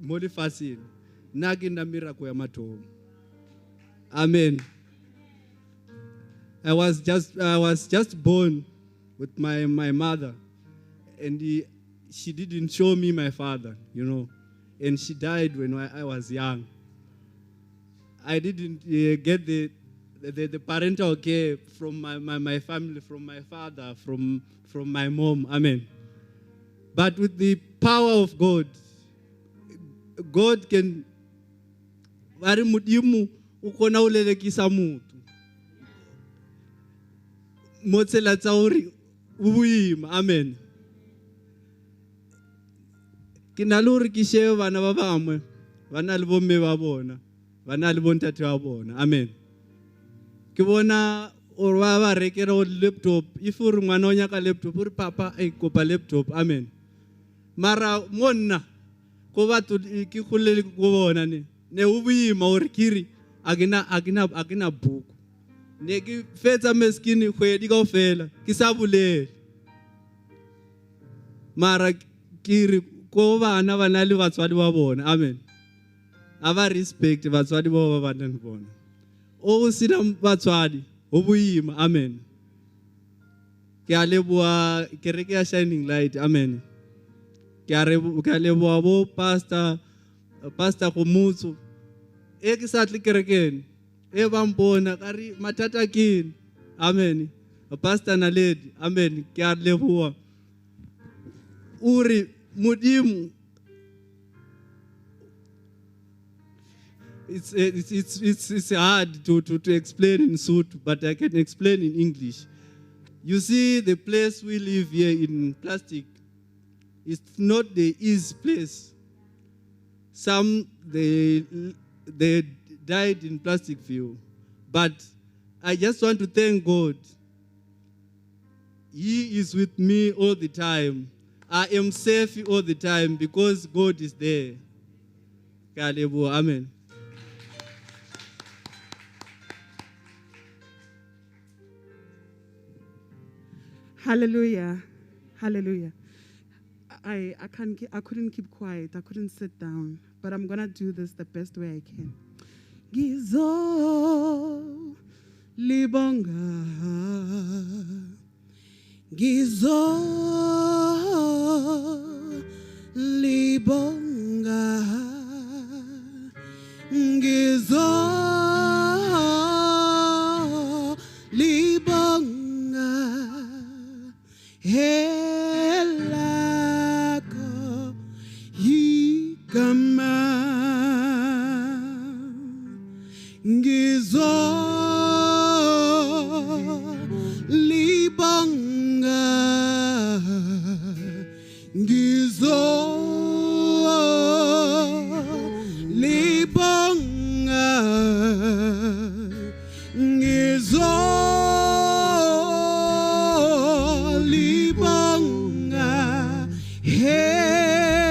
Mo lefatsheng. Nna ke na miracle ya mathomo. Amen. I was just born with my mother, and she didn't show me my father, and she died when I was young. I didn't get the parental care from my family, from my father, from my mom. Amen. But with the power of God, God can vari Modimo o kona o lelekisa motho mo tsela tsa hore o boima. Amen. Ke na le hore ke shebe bana ba bangwe ba na le bomme ba bona, ba na le bontate ba bona. Amen. Ke bona o ba rekera laptop, if o re ngwana o nyaka laptop o re papa a ikopa laptop. Amen. Mara monna ko batho ke khulele go bona ne o boima hore kiri akina buku ne ke fetsa meskini khwedi ka ofela ke sa bolele mara kiri ko bana bana le batswadi ba bona. Amen. Aba respect batswadi ba bana le bona o sina batswadi o boima. Amen. Ke a leboa kereke ya Shining Light. Amen. Ke a leboa bo pastor Kgomotso e ke sa tle kerekeng e ba mpona ka re matata kene. Amen. Pastor Naledi. Amen. Ke a leboa uri Modimo. It's hard to explain in Sotho, but I can explain in English. You see, the place we live here in plastic, it's not the easy place. Some they died in plastic field, but I just want to thank God. He is with me all the time. I am safe all the time because God is there. Amen. Hallelujah. Hallelujah. I couldn't keep quiet. I couldn't sit down. But I'm gonna do this the best way I can. Gizo libonga. Gizo libonga. Gizo libonga. Hela ngizolibonga helakho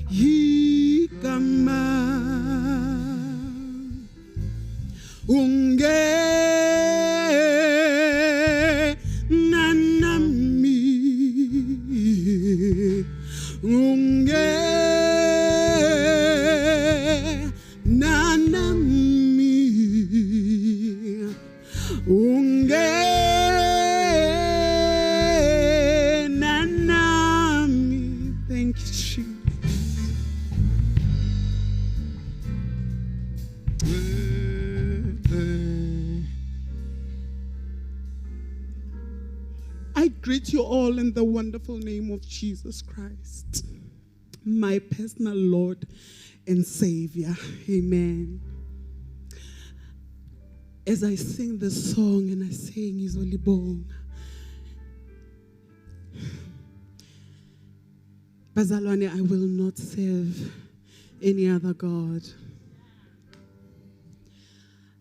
igama ungena nami ungena nami ungena nami. Thank you, Jesus. I greet you all in the wonderful name of Jesus Christ, my personal Lord and Savior. Amen. As I sing this song and I sing Ngizolibonga, Bazalwane, I will not serve any other God.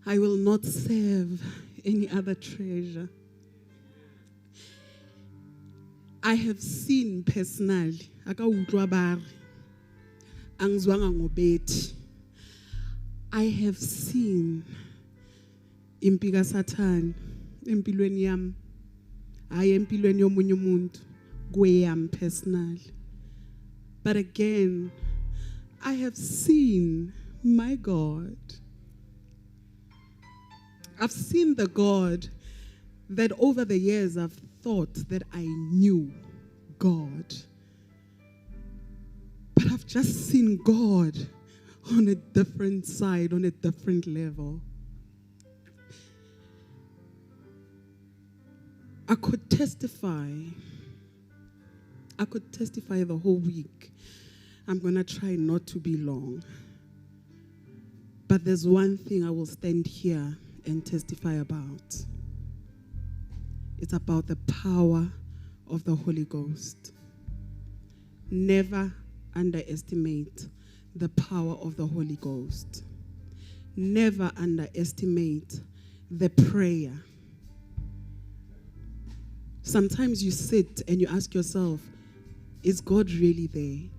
I will not serve any other treasure. I have seen personally, I have seen impika Satan empilweni yami, hayi empilweni yomunye umuntu, kweyami personally. But again, I have seen my God. I've seen the God that over the years I've thought that I knew God. But I've just seen God on a different side, on a different level. I could testify the whole week. I'm going to try not to be long. But there's one thing I will stand here and testify about. It's about the power of the Holy Ghost. Never underestimate the power of the Holy Ghost. Never underestimate the prayer. Sometimes you sit and you ask yourself, is God really there?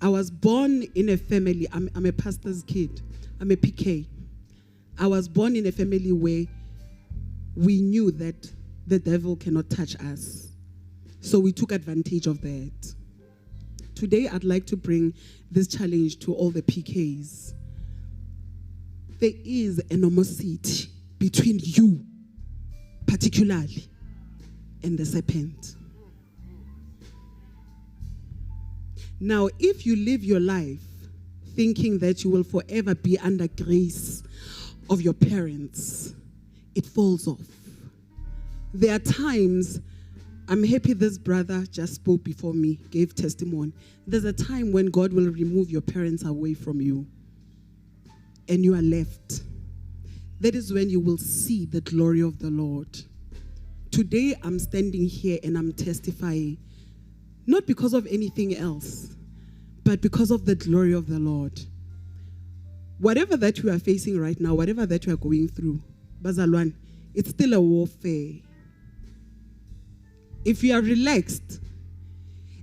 I was born in a family, I'm a pastor's kid, I'm a PK. I was born in a family where we knew that the devil cannot touch us. So we took advantage of that. Today, I'd like to bring this challenge to all the PKs. There is animosity between you, particularly, and the serpent. Now, if you live your life thinking that you will forever be under grace of your parents, it falls off. There are times, I'm happy this brother just spoke before me, gave testimony. There's a time when God will remove your parents away from you and you are left. That is when you will see the glory of the Lord. Today, I'm standing here and I'm testifying, not because of anything else, but because of the glory of the Lord. Whatever that you are facing right now, whatever that you are going through, Bazalwan, it's still a warfare. If you are relaxed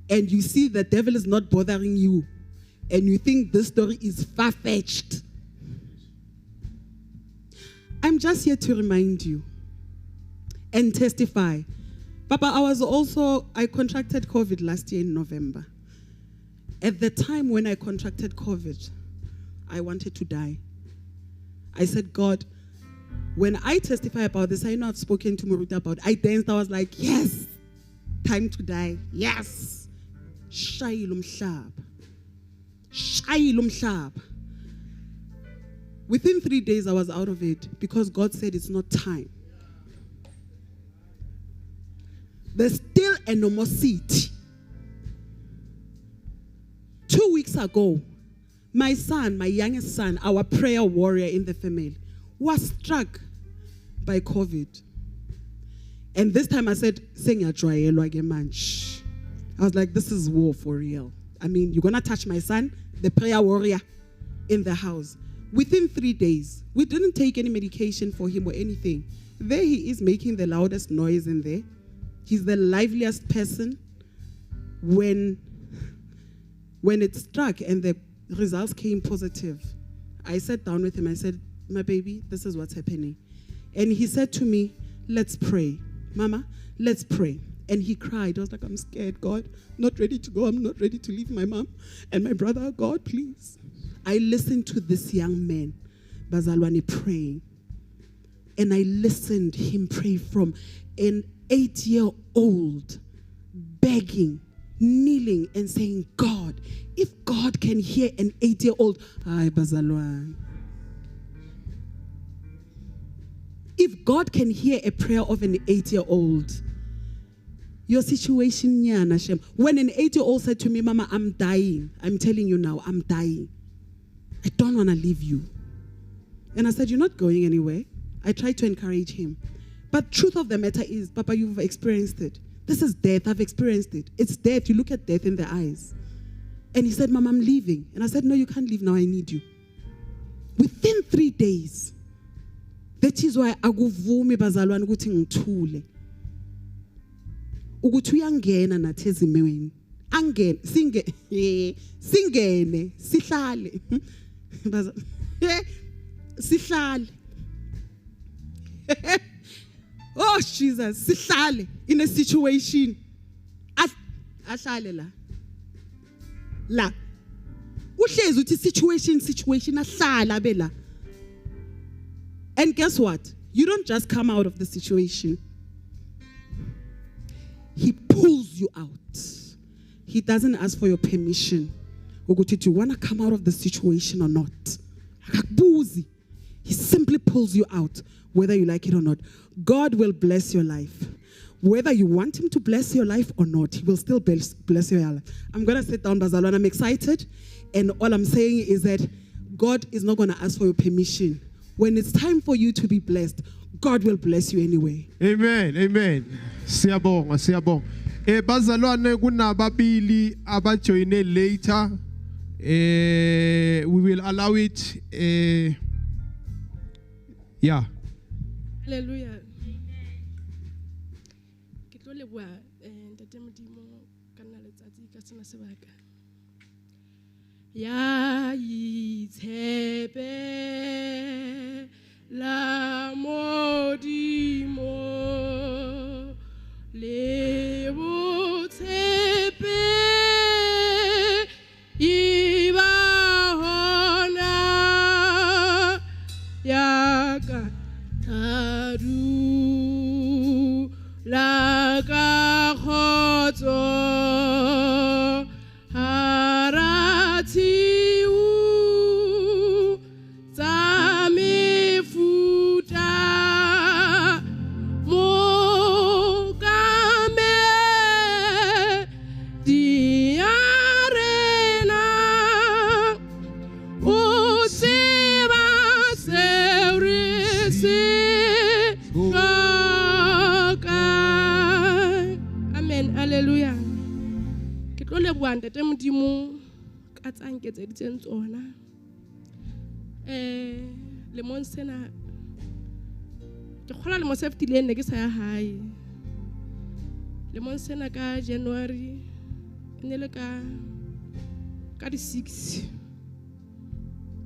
and you see the devil is not bothering you and you think this story is far-fetched, I'm just here to remind you and testify. Papa, I contracted COVID last year in November. At the time when I contracted COVID, I wanted to die. I said, God, when I testify about this, I know I've spoken to Muruta about it. I danced, I was like, yes, time to die. Yes. Shayil umhlaba. Shayil umhlaba. Within 3 days, I was out of it because God said it's not time. There's still a animosity. 2 weeks ago, my son, my youngest son, our prayer warrior in the family, was struck by COVID. And this time I said, "Sengiyajwayelwa ke manje." I was like, this is war for real. I mean, you're going to touch my son, the prayer warrior in the house. Within 3 days, we didn't take any medication for him or anything. There he is making the loudest noise in there. He's the liveliest person. When it struck and the results came positive, I sat down with him. I said, "My baby, this is what's happening." And he said to me, "Let's pray. Mama, let's pray." And he cried. I was like, "I'm scared, God. Not ready to go. I'm not ready to leave my mom and my brother. God, please." I listened to this young man, Bazalwane, praying. And I listened him pray from an 8-year-old begging, kneeling and saying, "God, if God can hear an 8-year-old, ay Bazalwane. If God can hear a prayer of an 8-year-old, your situation, nyana Shem." When an 8-year-old said to me, "Mama, I'm dying. I'm telling you now, I'm dying. I don't want to leave you." And I said, "You're not going anywhere." I tried to encourage him. But truth of the matter is, Papa, you've experienced it. This is death. I've experienced it. It's death. You look at death in the eyes. And he said, "Mama, I'm leaving." And I said, "No, you can't leave now. I need you." Within 3 days, that is why akuvumi bazalwane ukuthi ngithule. Ukuthi uyangena nathi ezimweni. Angene, singene, sihlale. Sihlale. Oh Jesus, sihlale in a situation. Ahlale la. La. Uhlezi uthi situation ahlala abe la. And guess what? You don't just come out of the situation. He pulls you out. He doesn't ask for your permission. Do you want to come out of the situation or not? He simply pulls you out, whether you like it or not. God will bless your life. Whether you want him to bless your life or not, he will still bless your life. I'm going to sit down, Bazalwane. I'm excited. And all I'm saying is that God is not going to ask for your permission. When it's time for you to be blessed, God will bless you anyway. Amen. Amen. Siyabonga, siyabonga. Bazalwane kunababili abajoyine later. We will allow it. Yeah. Hallelujah. Ke tlo leboa ntate Modimo ka nna letsatsi ka sena sebaka. Ya itshepe la Modimo le botshepe iba hona ya ka thadu la ka Kgomotso ntate Modimo ka tsanketse ditseng tsona le monsena ke khola le mo safety le nne ke sa ya hae le monsena ka January ne le ka di 6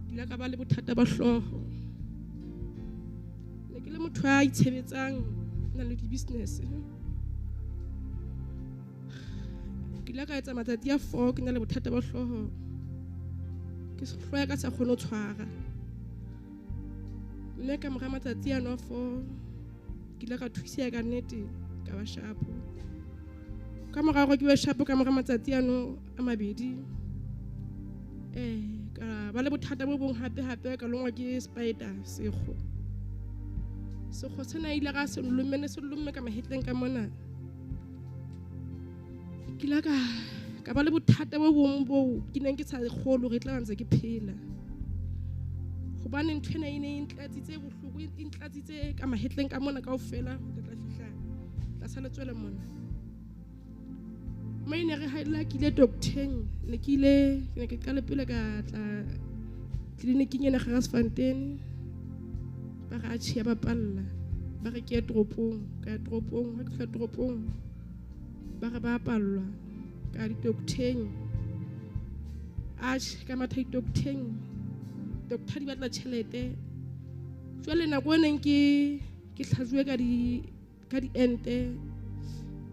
dila ka ba le bothata ba hloho ne ke le motho a itshebetsang na le di business la ka etsa matsatsi a 4 ke na le bothata ba hloho ke hloya ka sa kgone ho tshwara mme ka mora matsatsi a no 4 ke la ka thusia ka nnete ka ba shapo ka mora go ke ba shapo ka mora matsatsi a no a mabedi ka ba le bothata bo bong hape ka longwa ke spider sekgo sena ile ga se lomme ka mahetleng ka mona la ka ba le bothata bo bong bo ke neng ke sa kgolo re tla ntse ke phela gobane nthwena ine intlatsitse bohloko intlatsitse ka mahetleng ka mona kaofela go tla fihla tlasa letswele mona maine re haela ke ile doctoreng ne ke qala pele ka tla kliniking ena Grasfontein ba ga tshia ba palla ba re ke toropong ka toropong ha ke fela toropong ba ga ba pallwa ka di doctoreng ka mathai doctoreng doctor di batla tšhelete jwale nako neng ke tlhajuwe ka di ente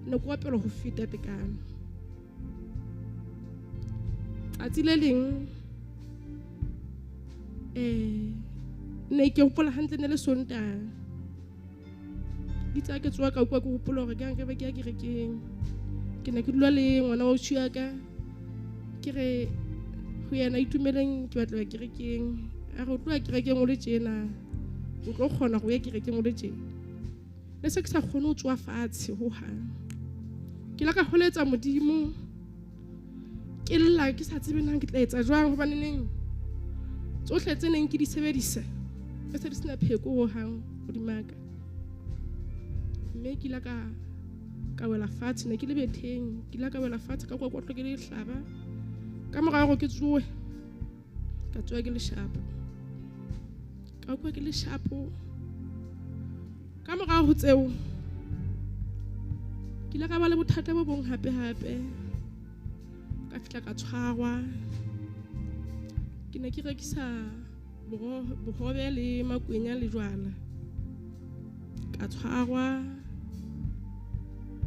nako wa pele go feta tekano a tsile leng ne ke gopola hantle ne le sonta ditsa ke tswa ka kwa go gopola gore ke ba ke ya kerekeng ke ne ke dula le ngwana wa tshia ka ke re go yena itumeleng ke batla kerekeng a go tloa kerekeng o le tjena o tlo kgona go ya kerekeng o le tjena le se ke sa kgone go tswa fatshe ho hang ke la ka holetsa modimo ke lla ke sa tsebe nang ke tla etsa jwang hobane neng tsohle tse neng ke di sebedisa ke se di sena pheko ho hang ho di maka mme ke la ka wela fatshe ne ke le betheng ke la ka wela fatshe ka kwa ke le hlaba ka morago ke tsoe ka tsoa ke le shapo ka kwa ke le shapo ka morago tseo ke la ka ba le bothata bo bong hape ka fitla ka tshwarwa ke ne ke rekisa bohobe le makwenya le jwala ka tshwarwa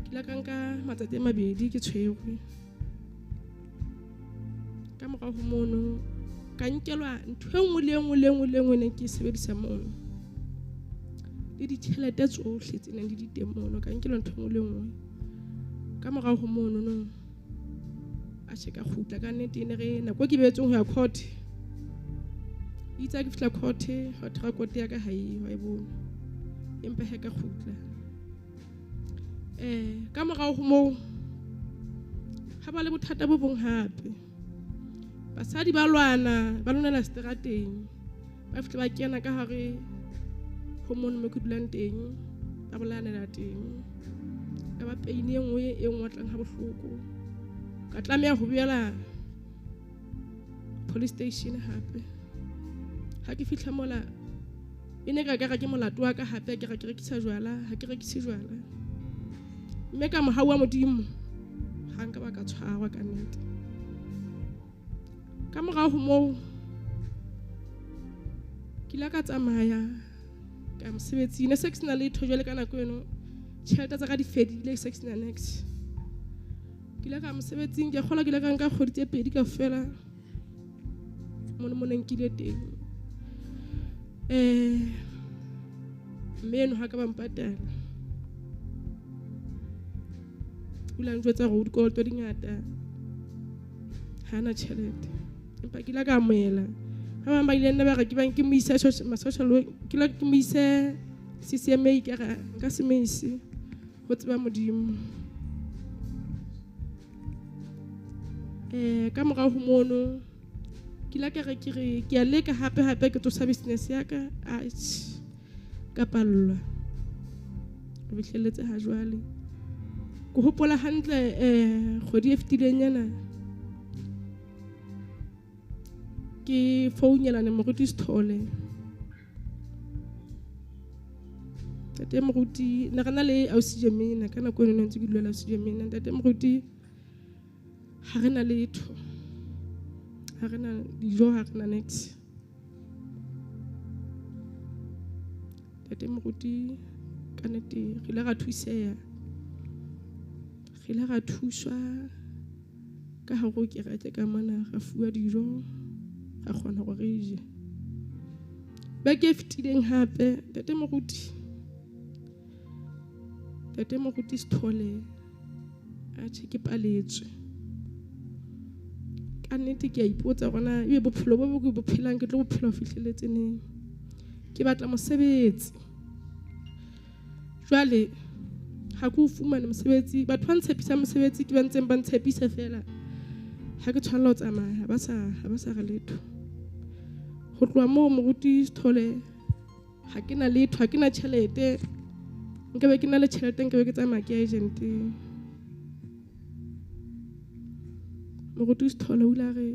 ke la ka nka matsatsi a mabedi ke tshwerwe ka morago mono ka nkelwa ntho e nngwe le nngwe ne ke sebedisa mono le ditšhelete tsohle tse neng di teng mono ka nkelwa ntho e nngwe le nngwe ka morago mono no a sheka khutla ka nnete ne re nako ke betsong ho ya court itsa ke fitla court ha tra court ya ka ha e bona empa he ka khutla ka morago mo ha ba le bothata bo bong hape basadi ba lwana seterateng ba fitla ba kena ka hare ho mono mo ke dulang teng ba bolanela teng ka ba peine engwe e ngwatlang ha bohloko ka tlameha ho boela police station hape ha ke fihla mola ene ka ke molato wa ka hape ke rekisa jwala ha ke rekise jwala mme ka mohau wa modimo ha nka ba ka tshwarwa ka nnete ka morago moo ke la ka tsamaya ka mosebetsing ne se ke sena letho jwale ka nako eno tšhelete tsa ka di fedile se ke sena next ke la ka mosebetsing ke kgola ke la ka nka kgwedi tse pedi ka fela mo neng ke le teng mme eno ha ka ba mpatala ulang jwetsa go dikoloto di ngata hana tšhelete empa ke la ka amoela ha ba ile nna ba re ke bang ke mo isa social work ke la ke mo isa CCMA ka ga nka se mo ise go tseba modimo ka morago mono ke la ka re ke a leka hape ke tsosa business ya ka ka pallwa re bihleletse ha jwale go hopola hantle kgwedi e fetileng yana ke founela ne moruti Sithole tate moruti na kana le ausi kana ko nne ntse ke dula le ausi Jemina tate moruti ha rena letho ha rena dijo ha rena next tate moruti kana te re la ga thuseya re la ga thuswa ka ha go ke rate ka mana ga fuwa dijo a kgona go re je ba ke fitileng hape tate moruti Sithole a ke paletswe ka nnete ke a ipotsa gona e bophelo bo bo phelang ke tlo bophelo fihleletse neng ke batla mosebetsi jwale ha ke fumana mosebetsi batho ba ntshepisa mosebetsi ke ba ntseng ba ntshepisa fela ha ke tshwanela ho tsamaya ha ba sa re letho go tloa moo moruti Sithole ha ke na letho ha ke na tšhelete nka be ke na le tšhelete nka be ke tsamaya ke ya agenteng moruti Sithole o ile a re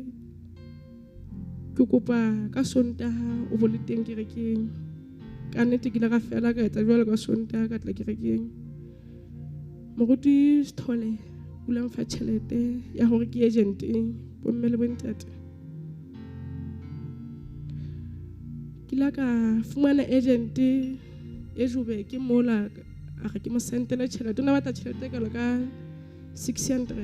ke kopa ka Sontaga o bo le teng kerekeng ka nnete ke ile ga fela ka etsa jwalo ka Sontaga ka tla kerekeng moruti Sithole o ile a mfa tšhelete ya gore ke agenteng bomme le bontate ke la ka fumana agente e Joburg mola a re ke mo sentele tšhelete o ne batla tšhelete ka ka 600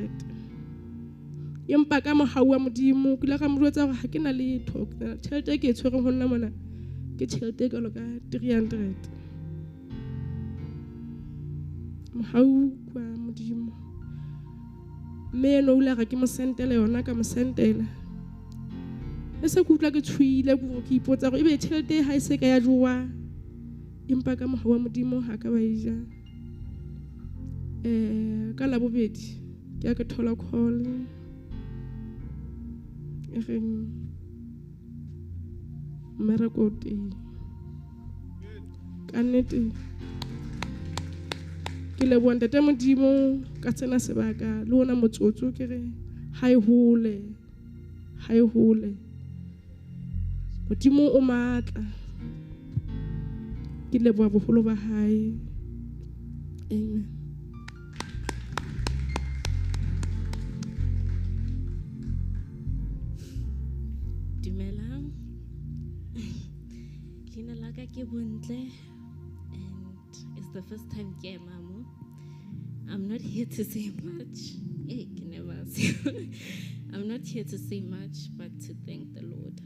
empa ka mogau wa modimo ke la ka mo jwetsa gore ga ke na letho tšhelete e ke e tshwereng go nna mona ke tšhelete ka ka 300 mogau wa modimo mme eno o ile a re ke mo sentele yona ka mo sentela e se ke utlwa ke tshoile ke ipotsa gore ebe tšhelete ha e se ka ya jowa empa ka mogau wa modimo ha ka ba ija ka la bobedi ke a ke thola call e reng mmereko teng ka nnete ke leboha ntate modimo ka tsena sebaka le ona motsotso ke re ha e hole modimo o matla ke leboha boholo ba hae amen Dumelang. Lina la ka ke Bontle and it's the first time ke mamo. I'm not here to say much. Hey, can never say. I'm not here to say much but to thank the Lord.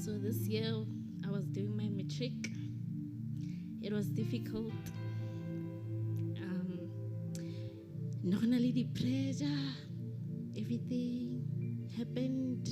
So this year I was doing my matric. It was difficult. Normally the pressure, everything happened.